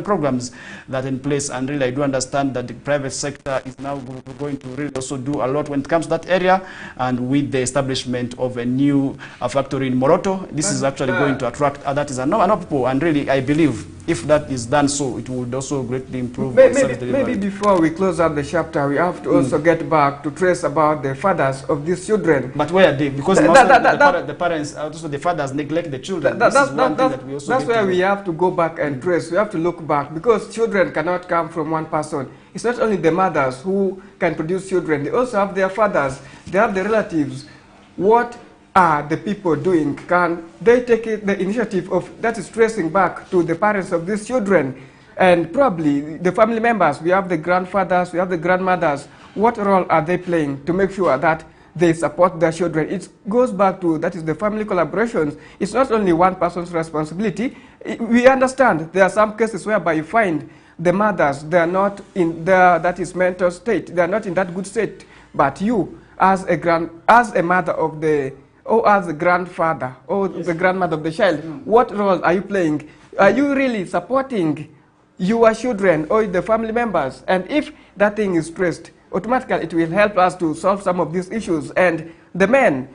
programs that are in place. And really I do understand that the private sector is now going to really also do a lot when it comes to that area, and with the establishment of a new factory in Moroto, this is actually going to attract that is enough people. And really I believe if that is done so, it would also greatly improve maybe before we close out the chapter, we have to also get back to trace about the fathers of these children. But where are they? Because the parents, also the fathers, neglect the children. That's where we have to go back and trace. We have to look back, because children cannot come from one person. It's not only the mothers who can produce children, they also have their fathers, they have the relatives. What are the people doing? Can they take the initiative of that is tracing back to the parents of these children, and probably the family members? We have the grandfathers, we have the grandmothers. What role are they playing to make sure that they support their children? It goes back to that is the family collaborations. It's not only one person's responsibility. We understand there are some cases whereby you find the mothers, they are not in their that is mental state, they are not in that good state. But you, as a mother of the, or as a grandfather or the grandmother of the child, what role are you playing? Are you really supporting your children or the family members? And if that thing is traced, automatically it will help us to solve some of these issues. And the men,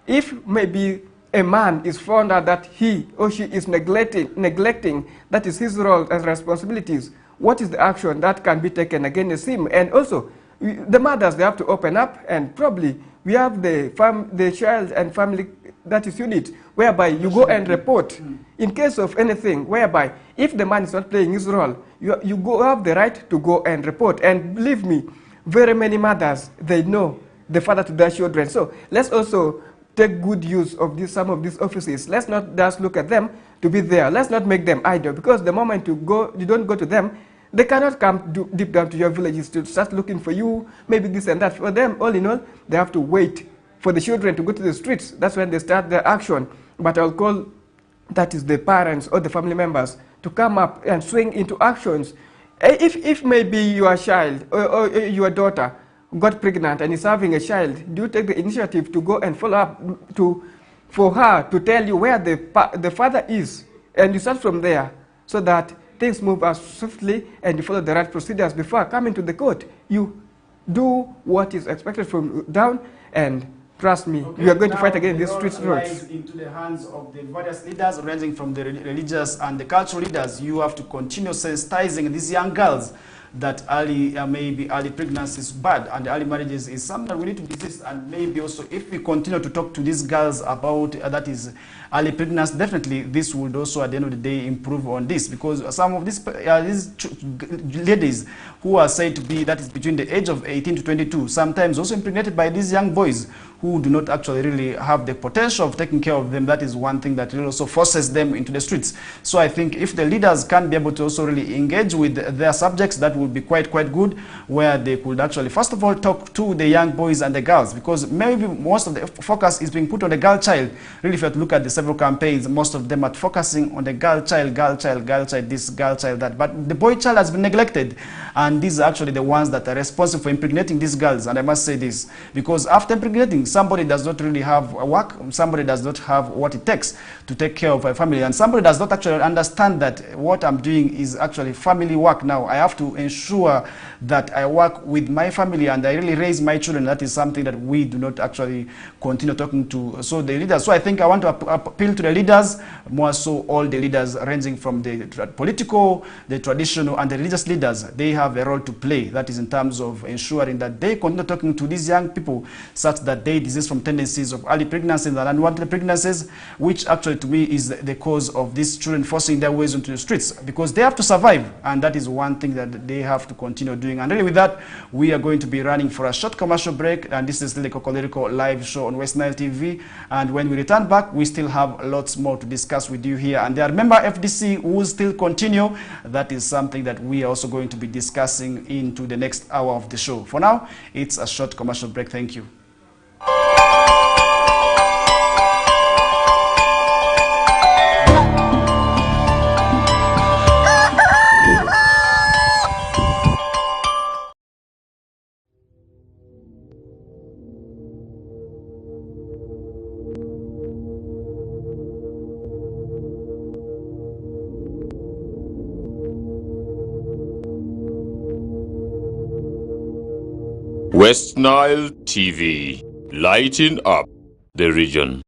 if maybe a man is found out that he or she is neglecting, that is his role and responsibilities, what is the action that can be taken against him? And also, the mothers, they have to open up, and probably we have the child and family, that is unit, whereby you go and report in case of anything, whereby if the man is not playing his role, you have the right to go and report. And believe me, very many mothers, they know the father to their children. So let's also take good use of some of these offices. Let's not just look at them to be there. Let's not make them idle, because the moment you don't go to them, they cannot come deep down to your villages to start looking for you, maybe this and that. For them, all in all, they have to wait for the children to go to the streets. That's when they start their action. But I'll call that is the parents or the family members to come up and swing into actions. If maybe your child or your daughter got pregnant and is having a child, do you take the initiative to go and follow up for her to tell you where the father is, and you start from there so that things move as swiftly and you follow the right procedures before coming to the court? You do what is expected from down, and trust me, you are going to fight against these street roads. Into the hands of the various leaders, ranging from the religious and the cultural leaders. You have to continue sensitizing these young girls that maybe early pregnancy is bad, and early marriages is something that we need to resist. And maybe also if we continue to talk to these girls about that is early pregnancy, definitely this would also at the end of the day improve on this, because some of these ladies who are said to be that is between the age of 18 to 22, sometimes also impregnated by these young boys who do not actually really have the potential of taking care of them. That is one thing that really also forces them into the streets. So I think if the leaders can be able to also really engage with their subjects, that would be quite good, where they could actually first of all talk to the young boys and the girls, because maybe most of the focus is being put on the girl child. Really, if you have to look at the several campaigns, most of them are focusing on the girl child, this, girl child that, but the boy child has been neglected, and these are actually the ones that are responsible for impregnating these girls. And I must say this, because after impregnating, somebody does not really have work, somebody does not have what it takes to take care of a family, and somebody does not actually understand that what I'm doing is actually family work. Now I have to ensure that I work with my family and I really raise my children. That is something that we do not actually continue talking to the leaders. So I think I want to appeal to the leaders, more so all the leaders ranging from the political, the traditional and the religious leaders. They have a role to play. That is in terms of ensuring that they continue talking to these young people such that they desist from tendencies of early pregnancies and unwanted pregnancies, which actually to me is the cause of these children forcing their ways into the streets, because they have to survive, and that is one thing that they have to continue doing. And really with that, we are going to be running for a short commercial break, and this is the Kokoliriko live show on West Nile TV. And when we return back, we still have lots more to discuss with you here. And there, remember, FDC will still continue. That is something that we are also going to be discussing into the next hour of the show. For now, it's a short commercial break. Thank you. West Nile TV, lighting up the region.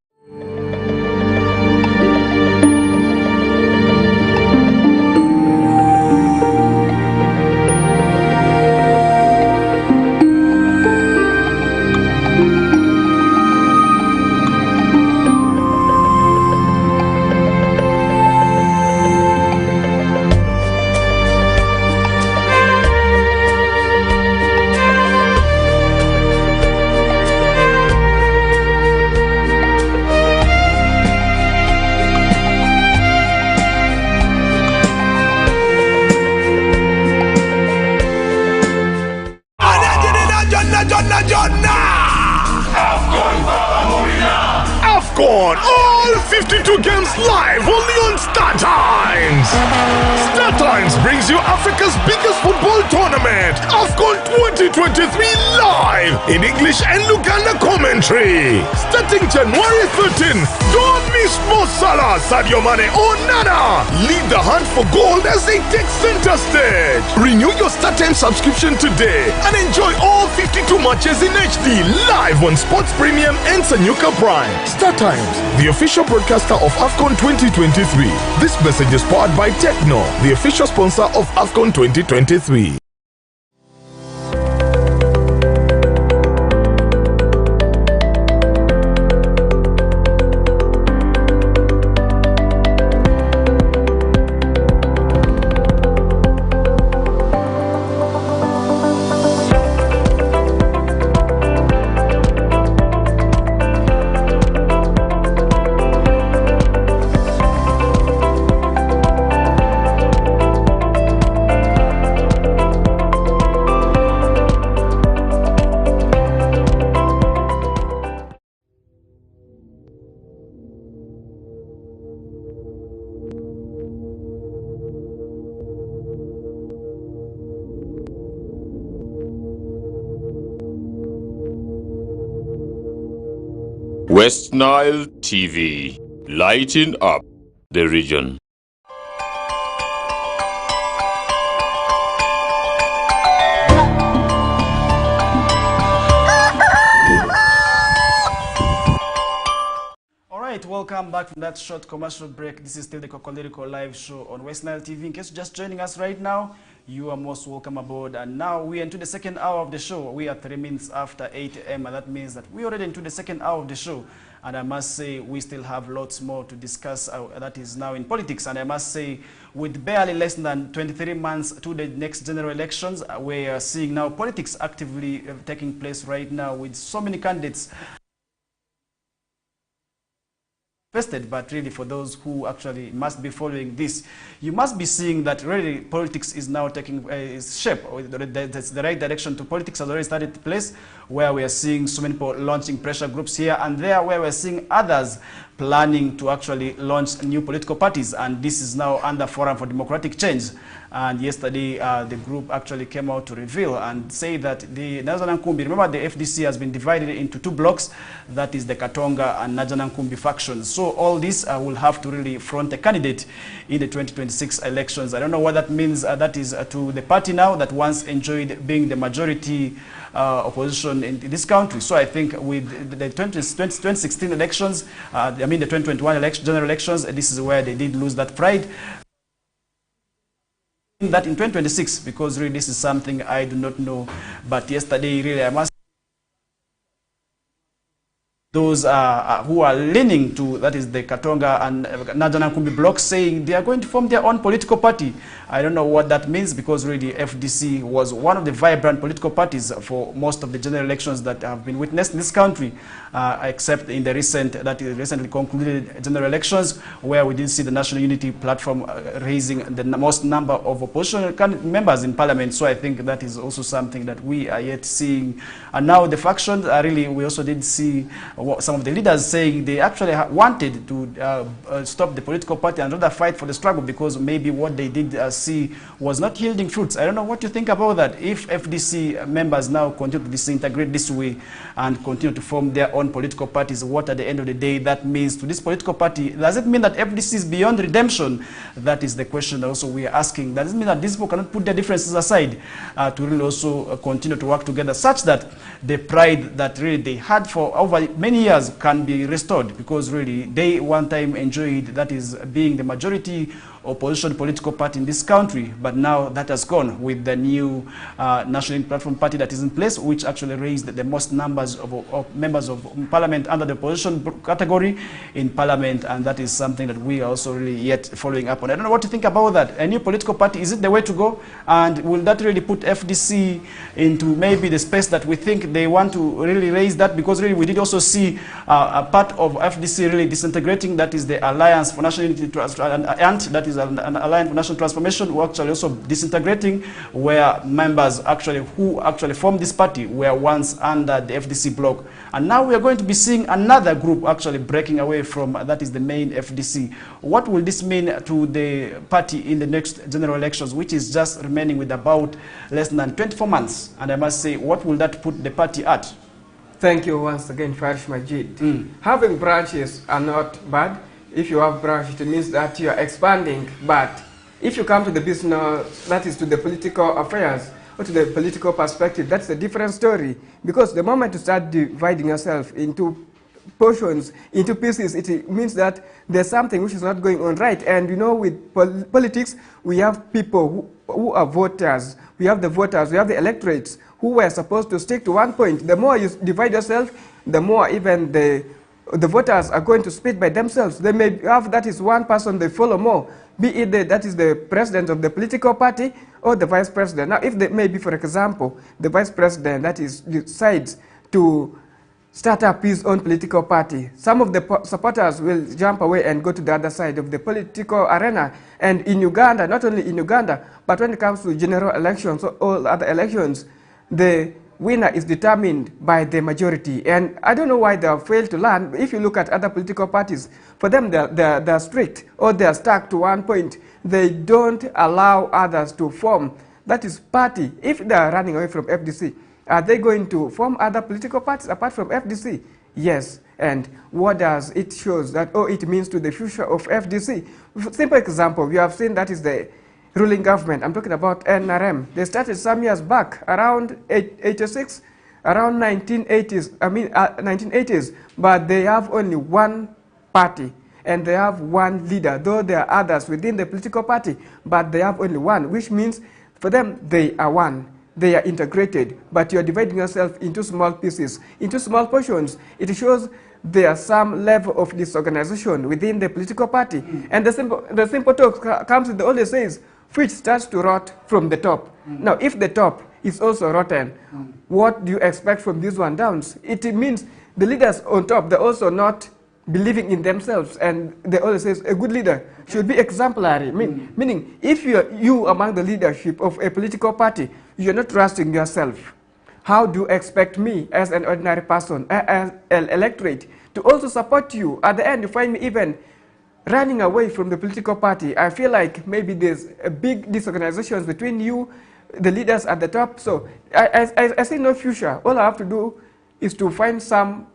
AFCON, all 52 games live only on StarTimes. StarTimes brings you Africa's biggest football tournament, AFCON 2023 live in English and Luganda commentary. Starting January 13, don't miss Mo Salah, Sadio Mane or Nana. Lead the hunt for gold as they take center stage. Renew your StarTimes subscription today and enjoy all 52 matches in HD live on Sports Premium and Sanyuka Prime. StarTimes, the official broadcaster of AFCON 2023. This message is powered by Techno, the official sponsor of AFCON 2023. West Nile TV, lighting up the region. Alright, welcome back from that short commercial break. This is still the Kokoliriko live show on West Nile TV. In case you're just joining us right now, you are most welcome aboard. And now we are into the second hour of the show. We are 3 minutes after 8 a.m. and that means that we are already into the second hour of the show. And I must say we still have lots more to discuss that is now in politics. And I must say with barely less than 23 months to the next general elections, we are seeing now politics actively taking place right now with so many candidates vested, but really for those who actually must be following this, you must be seeing that really politics is now taking shape. That's the right direction to politics has already started to place, where we are seeing so many people launching pressure groups here and there, where we're seeing others planning to actually launch new political parties, and this is now under Forum for Democratic Change. And yesterday, the group actually came out to reveal and say that the Najanankumbi, remember the FDC has been divided into 2 blocks, that is the Katonga and Najanankumbi factions. So all this will have to really front a candidate in the 2026 elections. I don't know what that means. That is to the party now that once enjoyed being the majority opposition in this country. So I think with the 2016 elections, I mean the 2021 general elections, this is where they did lose that pride. That in 2026, because really this is something I do not know, but yesterday really I must those who are leaning to, that is the Katonga and Najanankumbi blocks, saying they are going to form their own political party. I don't know what that means, because really FDC was one of the vibrant political parties for most of the general elections that have been witnessed in this country, except in the recently concluded general elections, where we did see the National Unity Platform raising the most number of opposition members in parliament. So I think that is also something that we are yet seeing. And now the factions are really, we also did see some of the leaders saying they actually wanted to stop the political party and rather fight for the struggle because maybe what they did see was not yielding fruits. I don't know what you think about that. If FDC members now continue to disintegrate this way and continue to form their own political parties, what at the end of the day that means to this political party? Does it mean that FDC is beyond redemption? That is the question also we are asking. Does it mean that these people cannot put their differences aside to really also continue to work together such that the pride that really they had for over many years can be restored? Because really they one time enjoyed, that is being the majority opposition political party in this country, but now that has gone with the new National Platform Party that is in place, which actually raised the most numbers of members of parliament under the opposition category in parliament, and that is something that we are also really yet following up on. I don't know what to think about that. A new political party, is it the way to go? And will that really put FDC into maybe the space that we think they want to really raise that? Because really we did also see a part of FDC really disintegrating, that is the Alliance for National Unity, that is an Alliance for National Transformation, who actually also disintegrating, where members actually who actually formed this party were once under the FDC bloc. And now we are going to be seeing another group actually breaking away from, that is the main FDC. What will this mean to the party in the next general elections, which is just remaining with about less than 24 months? And I must say, what will that put the party at? Thank you once again, Farish Majid. Having branches are not bad. If you have branches, it means that you are expanding. But if you come to the business, that is to the political affairs, or to the political perspective, that's a different story. Because the moment you start dividing yourself into portions, into pieces, it means that there's something which is not going on right. And you know, with politics, we have people who are voters. We have the voters, we have the electorates who were supposed to stick to one point. The more you divide yourself, the more even the voters are going to split by themselves. They may have, that is one person they follow more, be it that is the president of the political party or the vice president. Now, if they maybe, for example, the vice president that is decides to start up his own political party, some of the supporters will jump away and go to the other side of the political arena. And in Uganda, not only in Uganda, but when it comes to general elections or all other elections, the winner is determined by the majority. And I don't know why they have failed to learn. If you look at other political parties, for them they're strict, or they're stuck to one point. They don't allow others to form. That is party. If they are running away from FDC, are they going to form other political parties apart from FDC? Yes. And what does it shows that, oh, it means to the future of FDC? Simple example, we have seen that is the ruling government. I'm talking about NRM. They started some years back, around 86, around 1980s, 1980s, but they have only one party and they have one leader, though there are others within the political party, but they have only one, which means for them they are one. They are integrated, but you're dividing yourself into small pieces, into small portions. It shows there's some level of disorganization within the political party. And the simple talk comes with the old says, which starts to rot from the top. Now, if the top is also rotten, what do you expect from this one down? It means the leaders on top, they're also not believing in themselves. And they always say a good leader should be exemplary. Meaning, if you among the leadership of a political party, you're not trusting yourself, how do you expect me as an ordinary person, as an electorate, to also support you? At the end, you find me even running away from the political party. I feel like maybe there's a big disorganization between you, the leaders at the top. So I see no future. All I have to do is to find some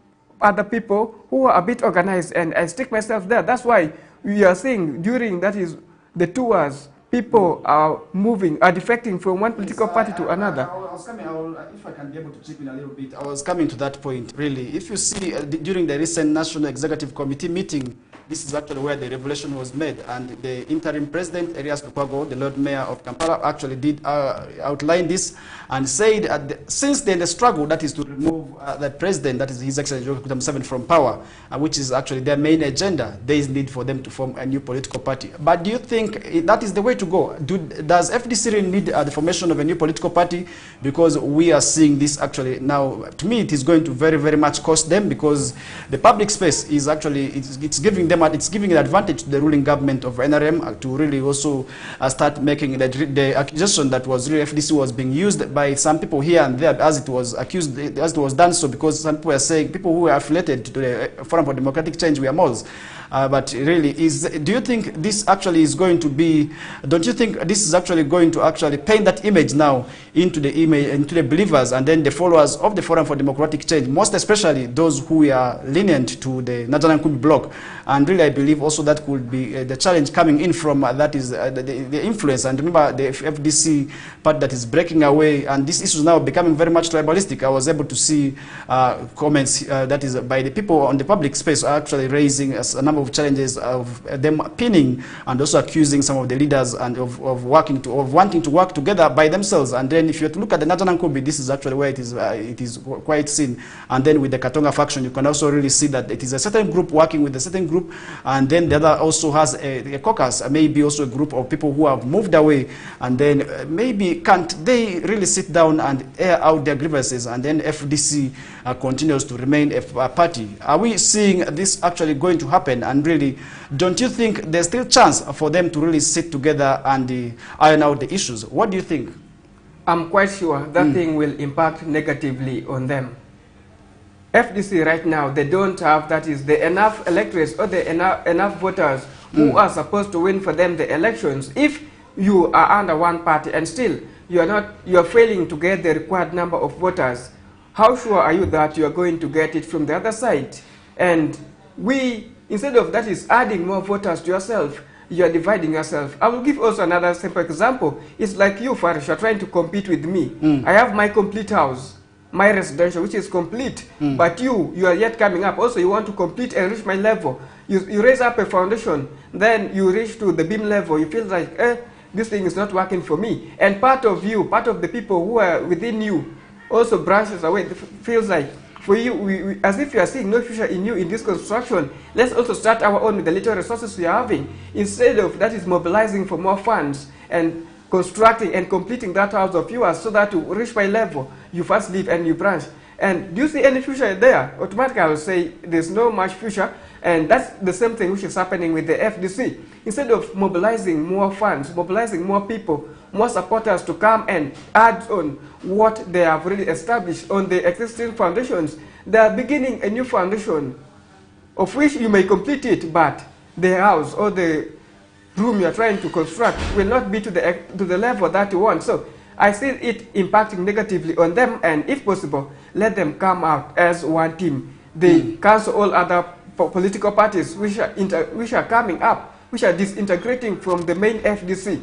other people who are a bit organized, and I stick myself there. That's why we are seeing during, that is, the tours, people are moving, are defecting from one political party to another. I was coming, if I can be able to chip in a little bit, I was coming to that point, really. If you see during the recent National Executive Committee meeting, this is actually where the revelation was made, and the interim president, Elias Lukwago, the Lord Mayor of Kampala, actually did outline this and said since then the struggle that is to remove the president, that is His Excellency Yoweri Museveni, from power, which is actually their main agenda, there is need for them to form a new political party. But do you think that is the way to go? Does FDC really need the formation of a new political party? Because we are seeing this actually now, to me, it is going to very, very much cost them, because the public space is actually, it's giving them them, it's giving an advantage to the ruling government of NRM to really also start making the accusation that was really FDC was being used by some people here and there as it was accused, as it was done so, because some people are saying people who were affiliated to the Forum for Democratic Change were Mols. But really, do you think this actually is going to be, don't you think this is actually going to actually paint that image now into the believers and then the followers of the Forum for Democratic Change, most especially those who are lenient to the National Nkumbi bloc? And really, I believe also that could be the challenge coming in from that is the influence. And remember, the FDC part that is breaking away, and this issue is now becoming very much tribalistic. I was able to see comments that is by the people on the public space actually raising a number of challenges of them pinning and also accusing some of the leaders and of wanting to work together by themselves. And then if you look at the National Nkumbi, this is actually where it is quite seen. And then with the Katonga faction, you can also really see that it is a certain group working with a certain group, and then the other also has a caucus, maybe also a group of people who have moved away, and then maybe can't they really sit down and air out their grievances, and then FDC continues to remain a party. Are we seeing this actually going to happen? And really, don't you think there's still chance for them to really sit together and iron out the issues? What do you think? I'm quite sure that thing will impact negatively on them. FDC right now, they don't have, that is, the enough electorates or the enough voters who are supposed to win for them the elections. If you are under one party and still you're failing to get the required number of voters, how sure are you that you are going to get it from the other side? And instead of that is adding more voters to yourself, you are dividing yourself. I will give also another simple example. It's like you, Farish, you're trying to compete with me. I have my complete house, my residential, which is complete, but you are yet coming up. Also, you want to complete and reach my level. You raise up a foundation, then you reach to the beam level. You feel like, this thing is not working for me. And part of the people who are within you also branches away. It feels like, for you, as if you are seeing no future in you in this construction, let's also start our own with the little resources we are having. Instead of that is mobilizing for more funds and constructing and completing that house of yours so that to reach my level, you first leave and you branch. And do you see any future there? Automatically, I will say there's no much future. And that's the same thing which is happening with the FDC. Instead of mobilizing more funds, mobilizing more people, more supporters to come and add on what they have really established on the existing foundations, they are beginning a new foundation of which you may complete it, but the house or the room you are trying to construct will not be to the level that you want. So I see it impacting negatively on them, and if possible, let them come out as one team. They cancel all other political parties which are coming up, which are disintegrating from the main FDC.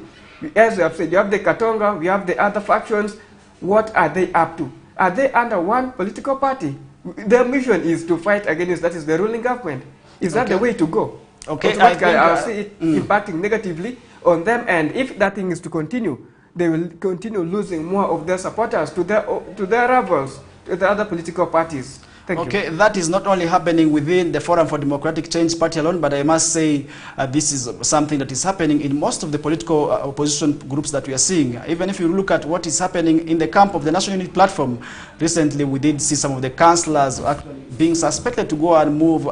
As you have said, you have the Katonga, we have the other factions. What are they up to? Are they under one political party? Their mission is to fight against, that is, the ruling government. Is that the way to go? Okay, I'll see it impacting negatively on them, and if that thing is to continue, they will continue losing more of their supporters to their rivals, to the other political parties. Okay, that is not only happening within the Forum for Democratic Change party alone, but I must say this is something that is happening in most of the political opposition groups that we are seeing. Even if you look at what is happening in the camp of the National Unity Platform, recently we did see some of the councillors actually being suspected to go and move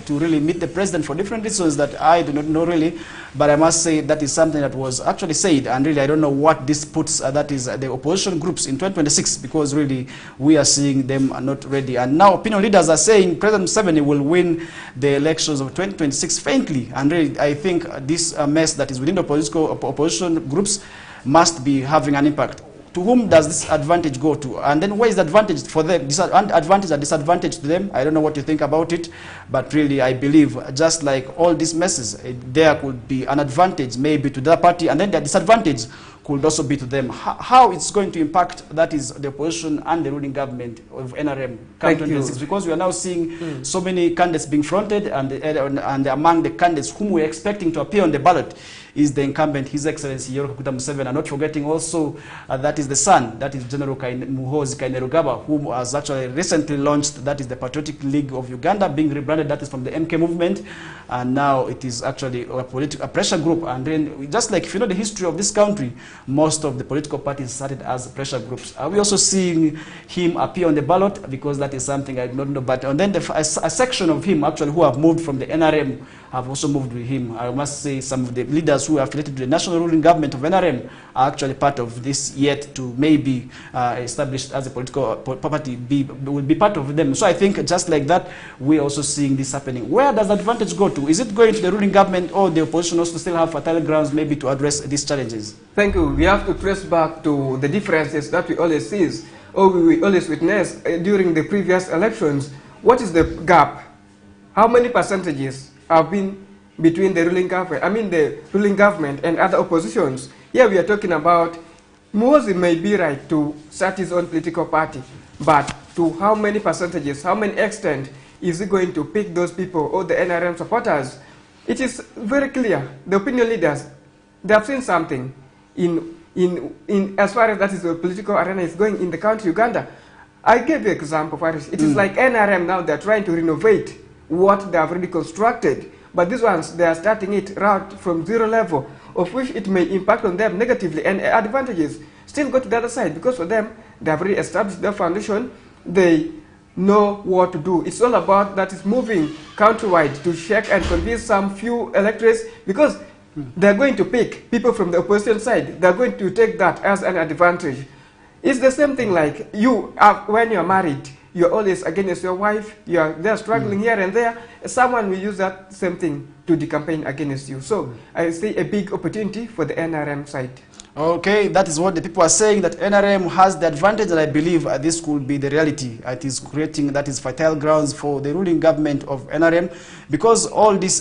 to really meet the president for different reasons that I do not know really, but I must say that is something that was actually said, and really I don't know what this puts, that is the opposition groups in 2026, because really we are seeing them are not ready. And now opinion leaders are saying President Museveni will win the elections of 2026 faintly, and really I think this mess that is within the political opposition groups must be having an impact. To whom does this advantage go to? And then where is the advantage for them? Advantage or disadvantage to them? I don't know what you think about it, but really I believe just like all these messes, there could be an advantage maybe to that party, and then the disadvantage could also be to them. How it's going to impact, that is the opposition and the ruling government of NRM come 2026, because we are now seeing so many candidates being fronted, and among the candidates whom we are expecting to appear on the ballot is the incumbent, His Excellency Yoweri Kaguta Museveni, and not forgetting also that is the son, that is General Muhoozi Kainerugaba, who has actually recently launched, that is the Patriotic League of Uganda, being rebranded, that is from the MK movement, and now it is actually a pressure group. And then just like if you know the history of this country, most of the political parties started as pressure groups. Are we also seeing him appear on the ballot? Because that is something I don't know. But and then a section of him actually who have moved from the NRM have also moved with him. I must say some of the leaders who are affiliated to the national ruling government of NRM are actually part of this yet to maybe established as a political party will be part of them. So I think just like that, we're also seeing this happening. Where does the advantage go to? Is it going to the ruling government or the opposition also still have fertile grounds maybe to address these challenges? Thank you. We have to trace back to the differences that we always see or we always witness during the previous elections. What is the gap? How many percentages have been between the ruling government, the ruling government and other oppositions? Here we are talking about Muhoozi may be right to start his own political party, but to how many percentages, how many extent is he going to pick those people or the NRM supporters? It is very clear. The opinion leaders, they have seen something in as far as that is the political arena is going in the country Uganda. I gave you an example, Faris. It is like NRM now, they're trying to renovate what they have already constructed. But these ones, they are starting it right from zero level, of which it may impact on them negatively. And advantages still go to the other side, because for them, they have already established their foundation. They know what to do. It's all about that is moving countrywide to check and convince some few electorates, because they're going to pick people from the opposition side. They're going to take that as an advantage. It's the same thing like you, when you're married, you're always against your wife, they're struggling here and there. Someone will use that same thing to the campaign against you. So I see a big opportunity for the NRM side. Okay, that is what the people are saying, that NRM has the advantage, and I believe this could be the reality. It is creating, that is fertile grounds for the ruling government of NRM, because all these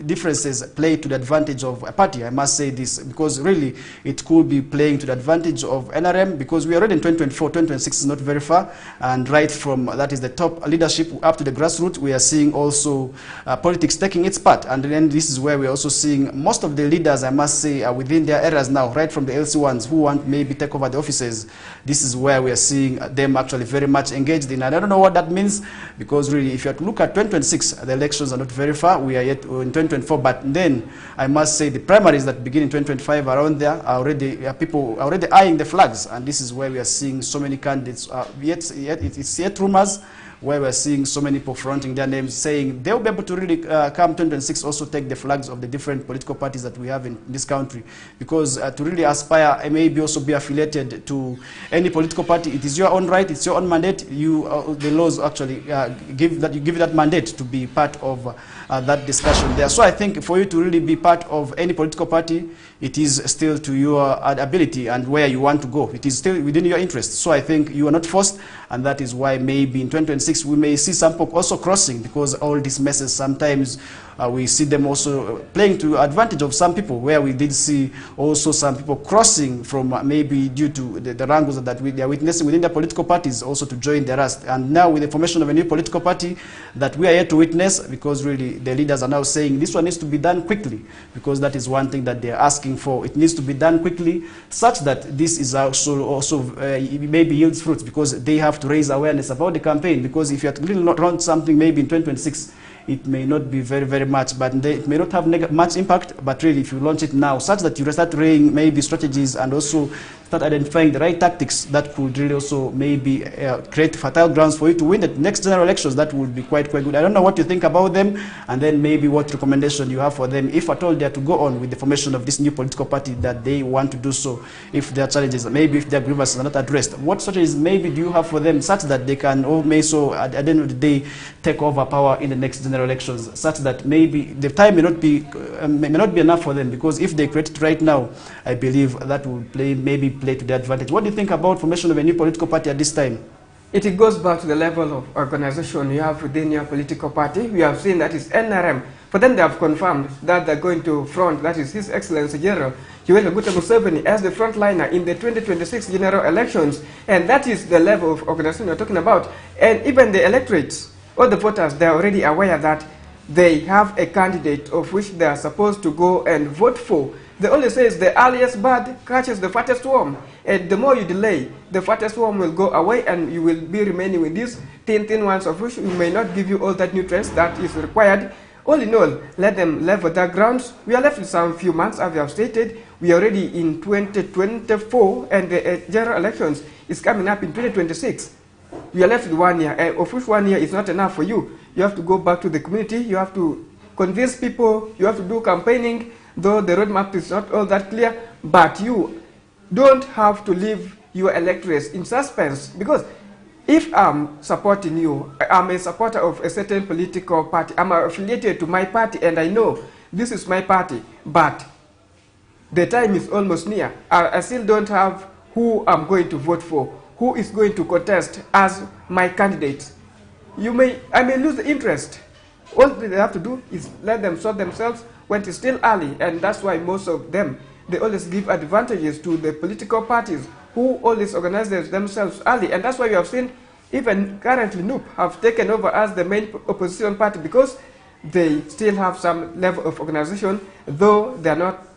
differences play to the advantage of a party. I must say this, because really it could be playing to the advantage of NRM, because we are already in 2024, 2026 is not very far, and right from, that is the top leadership up to the grassroots, we are seeing also politics taking its part, and then this is where we are also seeing most of the leaders, I must say, within their areas now, right from the LC ones who want maybe take over the offices. This is where we are seeing them actually very much engaged in. And I don't know what that means, because really, if you have to look at 2026, the elections are not very far. We are yet in 2024, but then I must say the primaries that begin in 2025 around there are already people are already eyeing the flags, and this is where we are seeing so many candidates. It's yet rumors, where we're seeing so many people fronting their names, saying they'll be able to really come 2026 also take the flags of the different political parties that we have in this country. Because to really aspire, maybe also be affiliated to any political party, it is your own right, it's your own mandate. The laws actually give that mandate to be part of that discussion there. So I think for you to really be part of any political party, it is still to your ability and where you want to go. It is still within your interest. So I think you are not forced, and that is why maybe in 2026 we may see some people also crossing, because all these messes sometimes we see them also playing to advantage of some people, where we did see also some people crossing from maybe due to the wrangles that they are witnessing within their political parties also to join the rest. And now with the formation of a new political party that we are here to witness, because really the leaders are now saying this one needs to be done quickly, because that is one thing that they are asking for. It needs to be done quickly, such that this is also maybe yields fruits, because they have to raise awareness about the campaign. Because if you have to really not run something maybe in 2026, it may not be very much, but it may not have much impact. But really, if you launch it now, such that you start weighing maybe strategies and also start identifying the right tactics, that could really also maybe create fertile grounds for you to win the next general elections. That would be quite good. I don't know what you think about them, and then maybe what recommendation you have for them, if at all they are to go on with the formation of this new political party that they want to do so, if there are challenges, maybe if their grievances are not addressed. What strategies maybe do you have for them, such that they can, or may so at the end of the day, take over power in the next general elections, such that maybe the time may not be enough for them, because if they create it right now, I believe that will play to their advantage. What do you think about formation of a new political party at this time? It goes back to the level of organization you have within your political party. We have seen that is NRM. For them, they have confirmed that they're going to front, that is His Excellency General Yoweri Museveni as the frontliner in the 2026 general elections. And that is the level of organization we're talking about. And even the electorates, all the voters, they're already aware that they have a candidate of which they are supposed to go and vote for. They always say the earliest bird catches the fattest worm. And the more you delay, the fattest worm will go away, and you will be remaining with these thin ones, of which we may not give you all that nutrients that is required. All in all, let them level their grounds. We are left with some few months, as we have stated. We are already in 2024, and the general elections is coming up in 2026. We are left with 1 year, of which 1 year is not enough for you. You have to go back to the community. You have to convince people, you have to do campaigning, though the roadmap is not all that clear, but you don't have to leave your electorates in suspense, because if I'm supporting you, I'm a supporter of a certain political party, I'm affiliated to my party, and I know this is my party, but the time is almost near. I still don't have who I'm going to vote for, who is going to contest as my candidate. I may lose the interest. All they have to do is let them sort themselves when it's still early, and that's why most of them, they always give advantages to the political parties who always organize themselves early, and that's why you have seen even currently NUP have taken over as the main opposition party, because they still have some level of organization, though they are not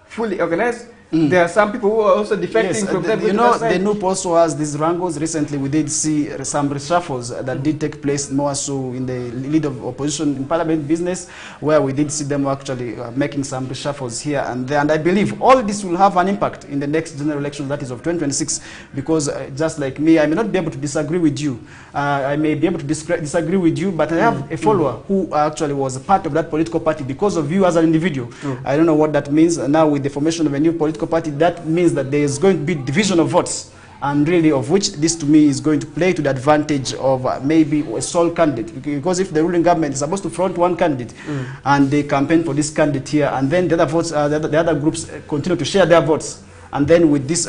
fully organized. There are some people who are also defecting from them. You know, the NUP also has these wrangles. Recently, we did see some reshuffles that did take place more so in the lead of opposition in parliament business, where we did see them actually making some reshuffles here and there. And I believe all this will have an impact in the next general election, that is of 2026, because just like me, I may not be able to disagree with you. I may be able to disagree with you, but I have a follower who actually was a part of that political party because of you as an individual. I don't know what that means. Now, with the formation of a new political party, that means that there is going to be division of votes, and really of which this to me is going to play to the advantage of maybe a sole candidate, because if the ruling government is supposed to front one candidate and they campaign for this candidate here, and then the other votes, the other groups continue to share their votes, and then with this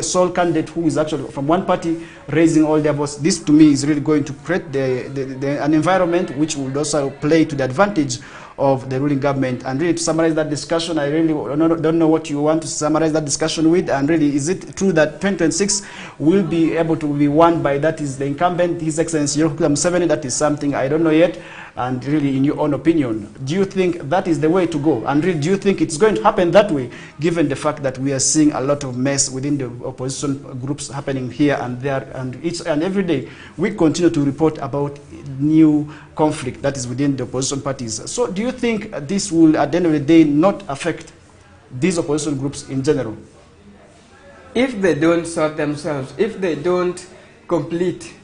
sole candidate who is actually from one party raising all their votes, this to me is really going to create an environment which will also play to the advantage of the ruling government. And really, to summarize that discussion, I really don't know what you want to summarize that discussion with. And really, is it true that 2026 will be able to be won by, that is the incumbent, His Excellency Yoweri Museveni? That is something I don't know yet. And really, in your own opinion, do you think that is the way to go? And really, do you think it's going to happen that way, given the fact that we are seeing a lot of mess within the opposition groups happening here and there, and each and every day we continue to report about new conflict that is within the opposition parties? So do you think this will, at the end of the day, not affect these opposition groups in general? If they don't sort themselves, if they don't completely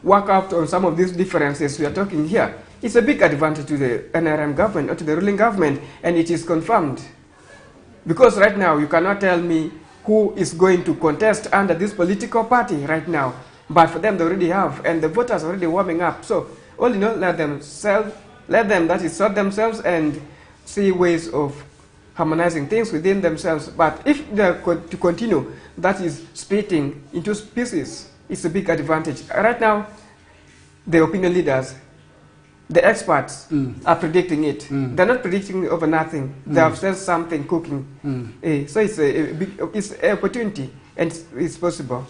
work out on some of these differences we are talking here, it's a big advantage to the NRM government or to the ruling government, and it is confirmed. Because right now, you cannot tell me who is going to contest under this political party right now. But for them, they already have, and the voters are already warming up. So, all in all, let them sort themselves and see ways of harmonizing things within themselves. But if they are to continue, that is splitting into pieces, it's a big advantage. Right now, the opinion leaders, the experts are predicting it. They're not predicting over nothing. They have said something cooking. So it's an opportunity, and it's possible.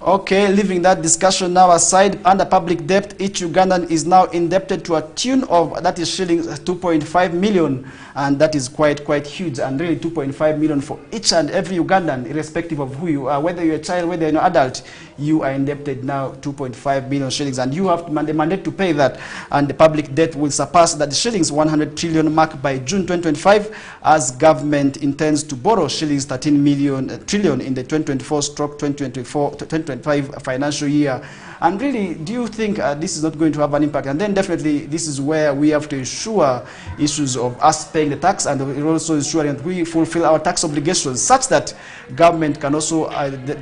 Okay, leaving that discussion now aside, under public debt, each Ugandan is now indebted to a tune of, that is shillings 2.5 million, and that is quite huge, and really 2.5 million for each and every Ugandan, irrespective of who you are, whether you're a child, whether you're an adult, you are indebted now 2.5 million shillings, and you have the mandate to pay that, and the public debt will surpass that shillings 100 trillion mark by June 2025, as government intends to borrow shillings 13 trillion in the 2024/2025 financial year. And really, do you think this is not going to have an impact? And then definitely, this is where we have to ensure issues of us paying the tax, and also ensuring that we fulfill our tax obligations, such that government can also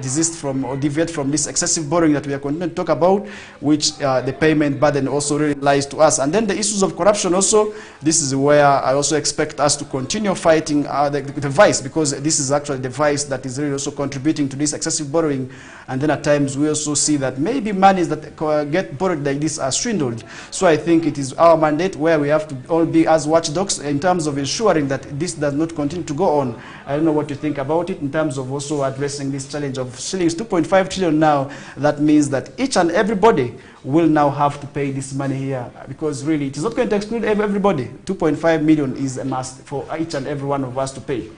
desist from or deviate from this excessive borrowing that we are continuing to talk about, which the payment burden also really lies to us. And then the issues of corruption also, this is where I also expect us to continue fighting the vice, because this is actually the vice that is really also contributing to this excessive borrowing. And then at times we also see that maybe monies that get borrowed like this are swindled. So I think it is our mandate, where we have to all be as watchdogs in terms of ensuring that this does not continue to go on. I don't know what you think about it in terms of also addressing this challenge of shillings 2.5 trillion now. That means that each and everybody will now have to pay this money here, because really it is not going to exclude everybody. 2.5 million is a must for each and every one of us to pay.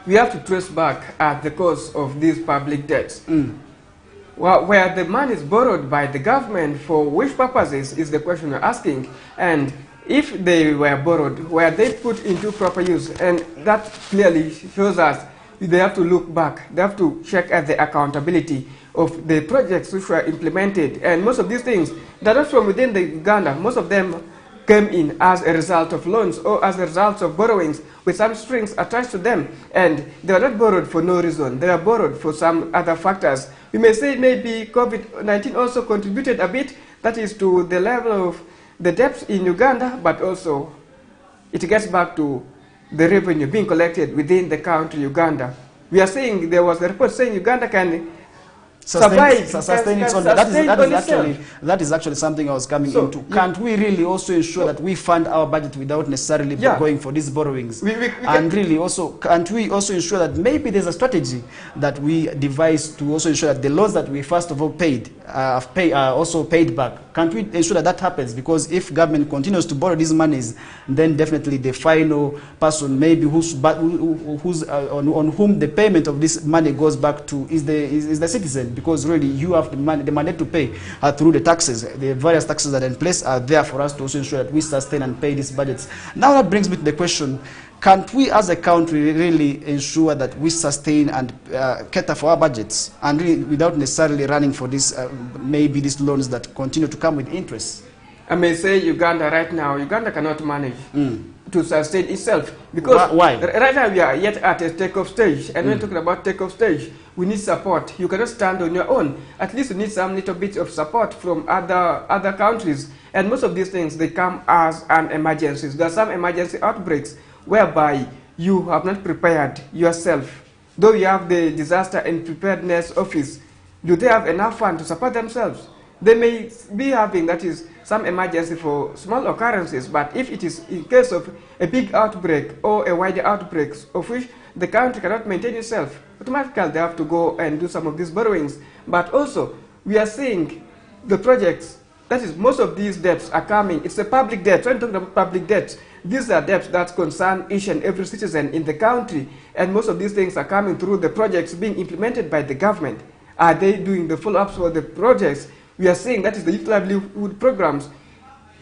We have to trace back at the cause of these public debts. Where the money is borrowed by the government, for which purposes is the question we're asking. And if they were borrowed, were they put into proper use? And that clearly shows us they have to look back. They have to check at the accountability of the projects which were implemented. And most of these things, they're not from within the Uganda. Most of them came in as a result of loans or as a result of borrowings with some strings attached to them. And they were not borrowed for no reason. They were borrowed for some other factors. We may say maybe COVID-19 also contributed a bit, that is to the level of the debts in Uganda, but also it gets back to the revenue being collected within the country Uganda. We are saying, there was a report saying Uganda can sustain its own. That is actually something I was coming into. Can't we really also ensure that we fund our budget without necessarily going for these borrowings? And really also, can't we also ensure that maybe there's a strategy that we devise to also ensure that the loans that we first of all paid are also paid back? Can't we ensure that that happens? Because if government continues to borrow these monies, then definitely the final person maybe on whom the payment of this money goes back to is the citizen, because really you have the money to pay through the taxes. The various taxes that are in place are there for us to also ensure that we sustain and pay these budgets. Now that brings me to the question, can't we as a country really ensure that we sustain and cater for our budgets, and really without necessarily running for this maybe these loans that continue to come with interest? I may say Uganda right now, Uganda cannot manage to sustain itself. Because why? Right now we are yet at a take-off stage, and when talking about take-off stage, we need support. You cannot stand on your own. At least you need some little bit of support from other countries. And most of these things, they come as an emergency. There are some emergency outbreaks whereby you have not prepared yourself. Though you have the disaster and preparedness office, do they have enough funds to support themselves? They may be having, that is, some emergency for small occurrences, but if it is in case of a big outbreak or a wider outbreak of which the country cannot maintain itself, automatically they have to go and do some of these borrowings. But also, we are seeing the projects, that is, most of these debts are coming. It's a public debt. When talking about public debts, these are debts that concern each and every citizen in the country, and most of these things are coming through the projects being implemented by the government. Are they doing the follow-ups for the projects? We are seeing that is the youth livelihood programs.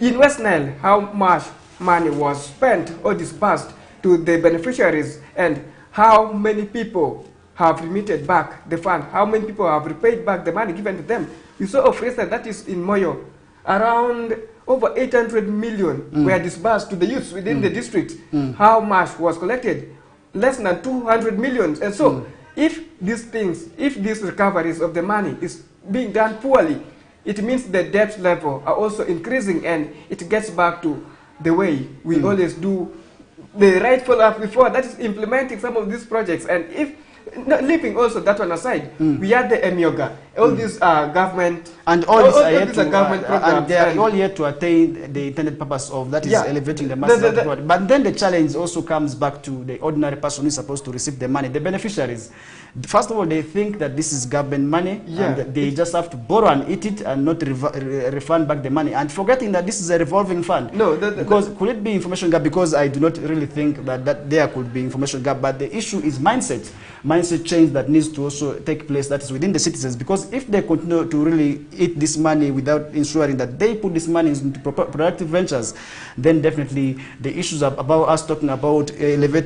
In West Nile, how much money was spent or disbursed to the beneficiaries, and how many people have remitted back the fund, how many people have repaid back the money given to them. You saw, for instance, that is in Moyo, around over 800 million were disbursed to the youths within the district. How much was collected? Less than 200 million. And so, if these things, if these recoveries of the money is being done poorly, it means the debt level are also increasing, and it gets back to the way we always do the right follow-up before, that is implementing some of these projects. And if, leaving also that one aside, we had the EMIOGA, all these government, and all these are yet to, government programs, and they are all yet to attain the intended purpose of, that is elevating the masses abroad. But then the challenge also comes back to the ordinary person who is supposed to receive the money, the beneficiaries. First of all, they think that this is government money, and they just have to borrow and eat it and not refund back the money, and forgetting that this is a revolving fund. No, because could it be information gap? Because I do not really think that there could be information gap, but the issue is mindset change that needs to also take place, that is within the citizens. Because if they continue to really eat this money without ensuring that they put this money into productive ventures, then definitely the issues about us talking about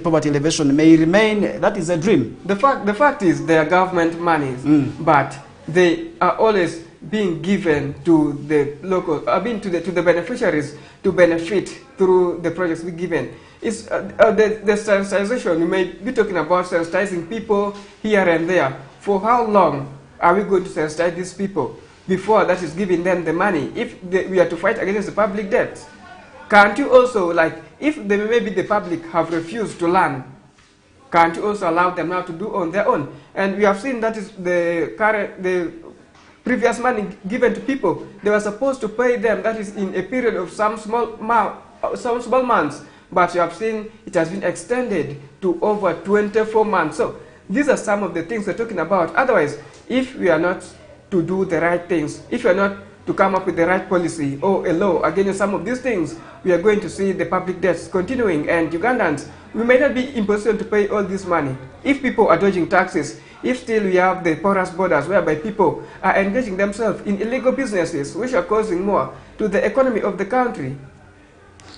poverty elevation may remain. That is a dream. The fact is they are government monies, but they are always being given to the local, to the beneficiaries to benefit through the projects we given. It's the sensitization. We may be talking about sensitizing people here and there. For how long are we going to sensitize these people before that is giving them the money? If we are to fight against the public debt, can't you also, like, if maybe the public have refused to learn, can't you also allow them now to do on their own? And we have seen that is the previous money given to people, they were supposed to pay them, that is in a period of some small months, but you have seen it has been extended to over 24 months. So these are some of the things we're talking about. Otherwise, if we are not to do the right things, if we are not to come up with the right policy or a law against some of these things, we are going to see the public debts continuing, and Ugandans, we may not be in position to pay all this money. If people are dodging taxes, if still we have the porous borders whereby people are engaging themselves in illegal businesses which are causing more to the economy of the country.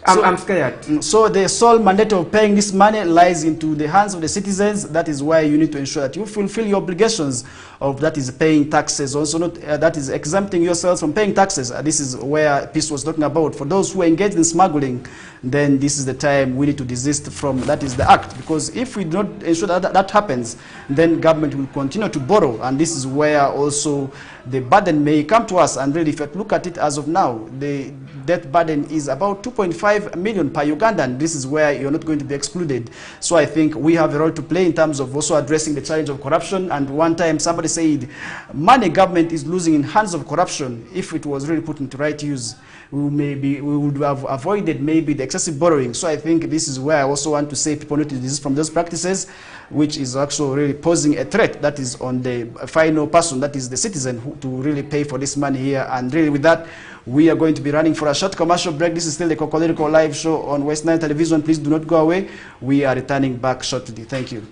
I'm scared. So the sole mandate of paying this money lies into the hands of the citizens. That is why you need to ensure that you fulfill your obligations of, that is, paying taxes. Also, not that is exempting yourselves from paying taxes. This is where Peace was talking about. For those who are engaged in smuggling, then this is the time we need to desist from, that is, the act. Because if we do not ensure that that happens, then government will continue to borrow. And this is where also the burden may come to us. And really, if you look at it as of now, the debt burden is about 2.5 million per Ugandan. This is where you're not going to be excluded. So I think we have a role to play in terms of also addressing the challenge of corruption. And one time somebody said, money government is losing in hands of corruption. If it was really put into right use, we would have avoided maybe the excessive borrowing. So I think this is where I also want to say people need to desist from those practices, which is actually really posing a threat that is on the final person, that is the citizen, who, to really pay for this money here. And really with that, we are going to be running for a short commercial break. This is still the Kokoliriko live show on West Nile Television. Please do not go away. We are returning back shortly. Thank you.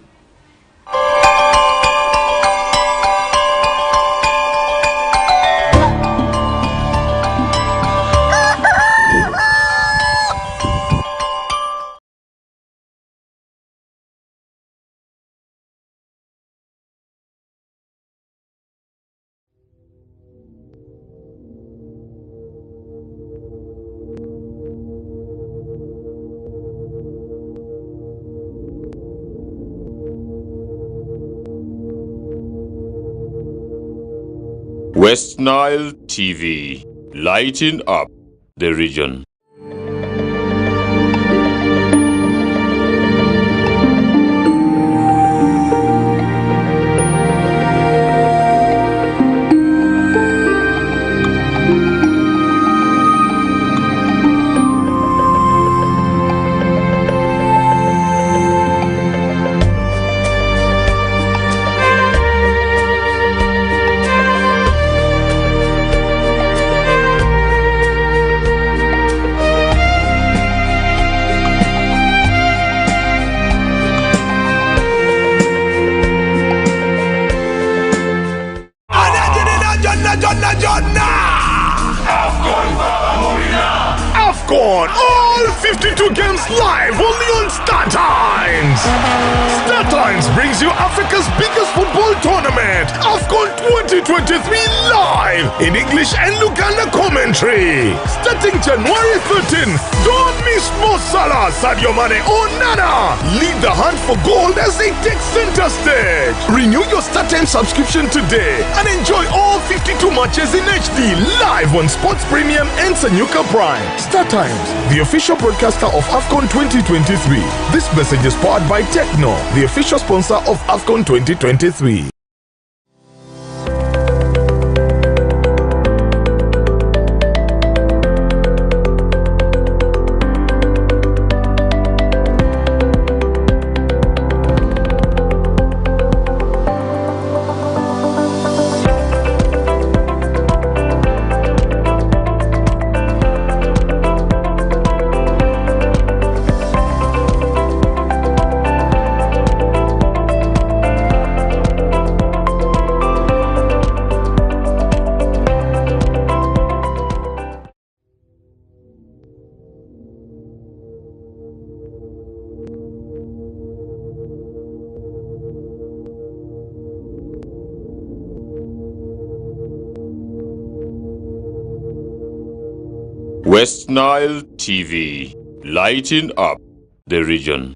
West Nile TV, lighting up the region. AFCON, all 52 games live only on StarTimes. StarTimes brings you Africa's biggest football tournament, AFCON 2023 live in English and Luganda commentary. Starting January 13th, don't miss Mo Salah, Sadio Mane or Nana. Lead the hunt for gold as they take center stage. Renew your StarTimes subscription today and enjoy all 52 matches in HD live on Sports Premium and Sanyuka Prime. StarTimes, the official broadcaster of AFCON 2023. This message is powered by Techno, the official sponsor of AFCON 2023. West Nile TV, lighting up the region.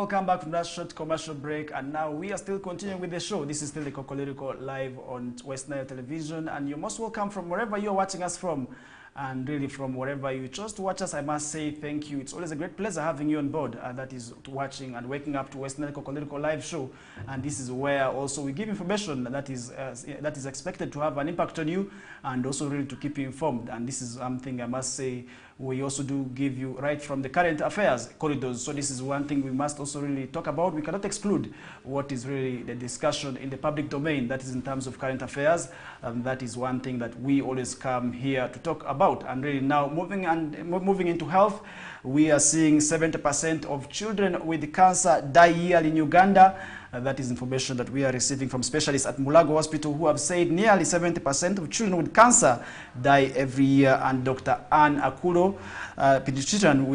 welcome back from that short commercial break, and now we are still continuing with the show. This is still the Kokoliriko live on West Nile Television, and you're most welcome from wherever you're watching us from, and really from wherever you chose to watch us. I must say thank you. It's always a great pleasure having you on board, that is watching and waking up to West Nile Kokoliriko live show. And this is where also we give information that is expected to have an impact on you, and also really to keep you informed. And this is something I must say we also do give you right from the current affairs corridors. So this is one thing we must also really talk about. We cannot exclude what is really the discussion in the public domain, that is in terms of current affairs. That is one thing that we always come here to talk about. And really now moving into health, we are seeing 70% of children with cancer die yearly in Uganda. That is information that we are receiving from specialists at Mulago Hospital, who have said nearly 70% of children with cancer die every year. And Dr. Anne Akulo, pediatrician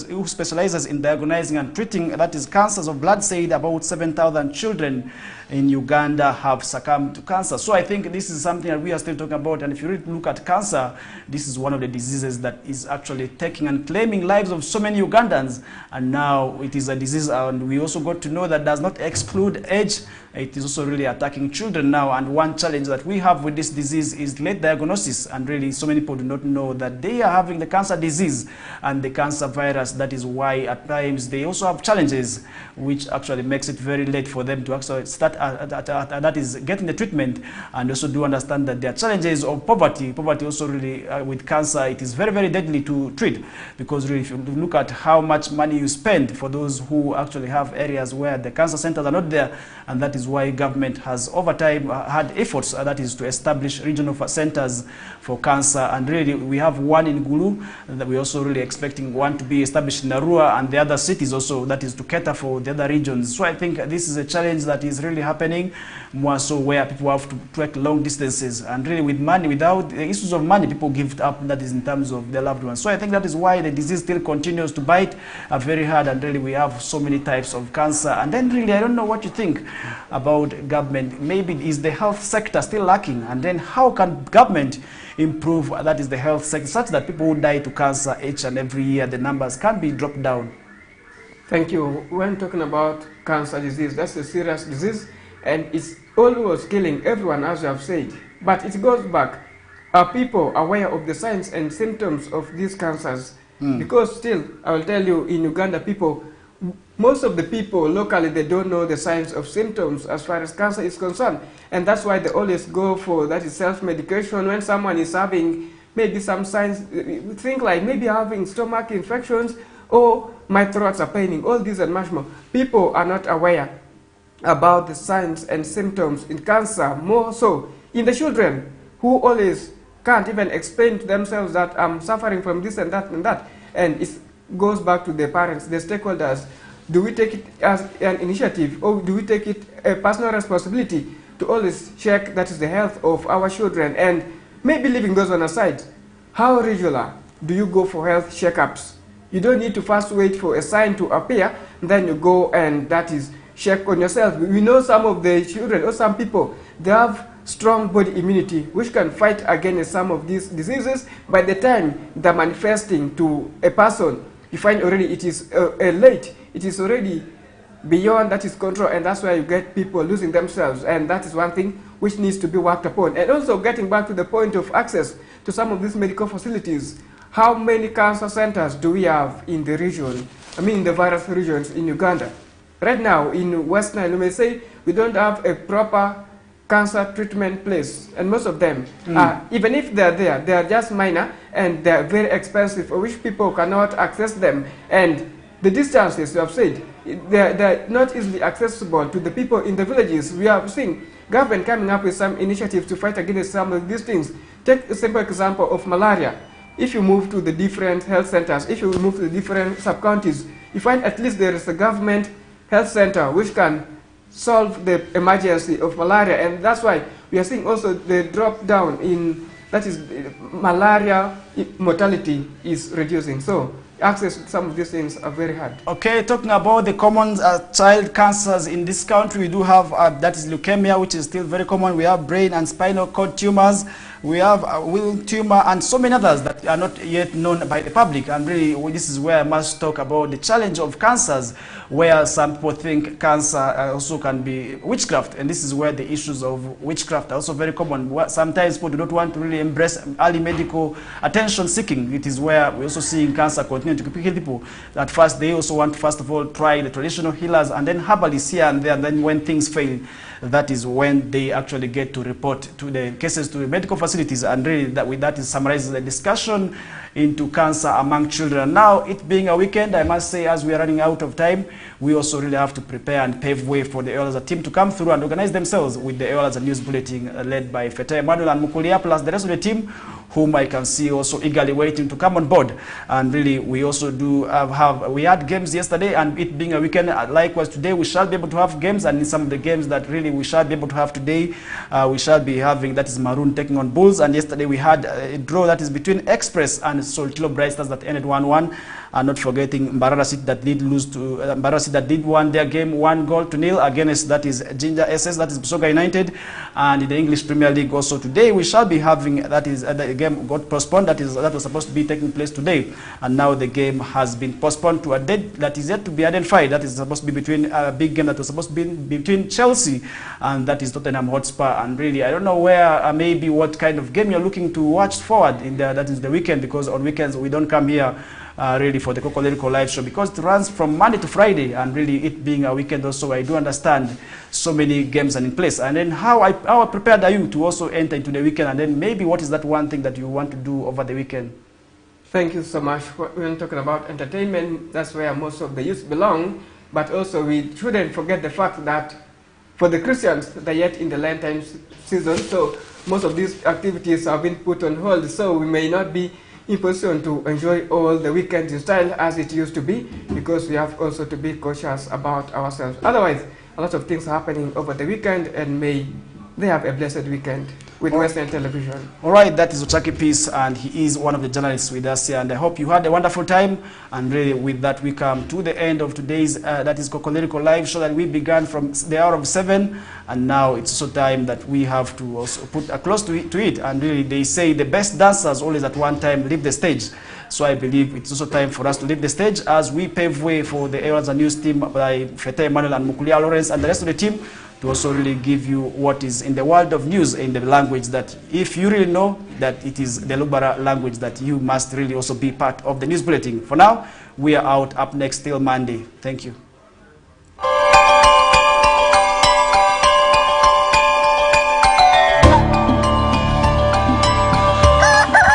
who specializes in diagnosing and treating, that is, cancers of blood, said about 7,000 children in Uganda have succumbed to cancer. So I think this is something that we are still talking about. And if you really look at cancer, this is one of the diseases that is actually taking and claiming lives of so many Ugandans. And now it is a disease, and we also got to know that does not exclude age. It is also really attacking children now. And one challenge that we have with this disease is late diagnosis. And really so many people do not know that they are having the cancer disease and the cancer virus. That is why at times they also have challenges, which actually makes it very late for them to actually start that is getting the treatment. And also do understand that there are challenges of poverty. Poverty also really with cancer, it is very, very deadly to treat, because really if you look at how much money you spend for those who actually have areas where the cancer centers are not there. And that is why government has over time had efforts, that is to establish regional centers for cancer. And really we have one in Gulu, that we're also really expecting one to be established in Arua and the other cities also, that is to cater for the other regions. So I think this is a challenge that is really happening more so where people have to trek long distances, and really with money, without the issues of money, people give up, that is in terms of their loved ones. So I think that is why the disease still continues to bite very hard, and really we have so many types of cancer. And then really I don't know what you think about government. Maybe is the health sector still lacking, and then how can government improve, that is the health sector, such that people who die to cancer each and every year, the numbers can be dropped down? Thank you. When talking about cancer disease, that's a serious disease, and it's always killing everyone, as you have said. But it goes back. Are people aware of the signs and symptoms of these cancers? Because still, I will tell you, in Uganda, most of the people locally, they don't know the signs of symptoms as far as cancer is concerned. And that's why they always go for, that is, self-medication. When someone is having maybe some signs, think like maybe having stomach infections, or my throats are paining, all these and much more. People are not aware about the signs and symptoms in cancer, more so in the children, who always can't even explain to themselves that I'm suffering from this and that and that. And it goes back to the parents, the stakeholders. Do we take it as an initiative, or do we take it a personal responsibility to always check, that is, the health of our children? And maybe leaving those on aside, how regular do you go for health checkups? You don't need to first wait for a sign to appear, then you go and, that is, check on yourself. We know some of the children or some people, they have strong body immunity which can fight against some of these diseases. By the time they're manifesting to a person, you find already it is late. It is already beyond that is control, and that's why you get people losing themselves. And that is one thing which needs to be worked upon. And also getting back to the point of access to some of these medical facilities. How many cancer centers do we have in the region? I mean, in the various regions in Uganda. Right now, in West Nile, you may say we don't have a proper cancer treatment place. And most of them, even if they're there, they are just minor and they're very expensive, for which people cannot access them. And the distances, you have said, they're not easily accessible to the people in the villages. We have seen government coming up with some initiatives to fight against some of these things. Take a simple example of malaria. If you move to the different health centers, if you move to the different sub-counties, you find at least there is a government health center which can solve the emergency of malaria. And that's why we are seeing also the drop down in, that is, malaria mortality is reducing. So access to some of these things are very hard. Okay, talking about the common child cancers in this country, we do have that is leukemia, which is still very common. We have brain and spinal cord tumors. We have will tumor and so many others that are not yet known by the public. And really, this is where I must talk about the challenge of cancers, where some people think cancer also can be witchcraft. And this is where the issues of witchcraft are also very common. Sometimes people do not want to really embrace early medical attention seeking. It is where we're also seeing cancer continue to kill people. At first, they also want to, first of all, try the traditional healers and then herbalists here and there. And then when things fail, that is when they actually get to report to the cases to the medical facilities. And really, that is summarizes the discussion into cancer among children. Now, it being a weekend, I must say, as we are running out of time, we also really have to prepare and pave way for the Elders team to come through and organize themselves with the Elders News Bulletin led by Fete Emmanuel and Mukulia, plus the rest of the team, whom I can see also eagerly waiting to come on board. And really, we also do we had games yesterday, and it being a weekend, likewise today, we shall be able to have games, and in some of the games that really we shall be able to have today, we shall be having, that is Maroon taking on Bulls, and yesterday we had a draw that is between Express and Soltilo Bright Stars that ended 1-1. And not forgetting Mbarara City that did lose to Mbarara City that did won their game 1-0 against, that is Ginger SS, that is Busoga United. And in the English Premier League also today we shall be having, that is the game got postponed, that was supposed to be taking place today, and now the game has been postponed to a date that is yet to be identified. That is supposed to be between a big game that was supposed to be between Chelsea and that is Tottenham Hotspur. And really, I don't know where maybe what kind of game you're looking to watch forward in that is the weekend, because on weekends we don't come here really for the Kokoliriko live show, because it runs from Monday to Friday, and really it being a weekend also, I do understand so many games are in place. And then how prepared are you to also enter into the weekend, and then maybe what is that one thing that you want to do over the weekend? Thank you so much. When talking about entertainment, that's where most of the youth belong, but also we shouldn't forget the fact that for the Christians, they're yet in the Lenten season, so most of these activities have been put on hold, so we may not be in position to enjoy all the weekend style as it used to be, because we have also to be cautious about ourselves. Otherwise, a lot of things are happening over the weekend, and may they have a blessed weekend with Western Television. All right, that is Ochaki Peace, and he is one of the journalists with us here, and I hope you had a wonderful time. And really, with that, we come to the end of today's that is Kokoliriko live show that we began from the hour of 7, and now it's also time that we have to also put a close to it. And really, they say the best dancers always at one time leave the stage. So I believe it's also time for us to leave the stage as we pave way for the Elders News team by Fete Emmanuel and Mukulia Lawrence and the rest of the team to also really give you what is in the world of news in the language that, if you really know that it is the Lubara language, that you must really also be part of the news bulletin. For now, we are out. Up next till Monday. Thank you.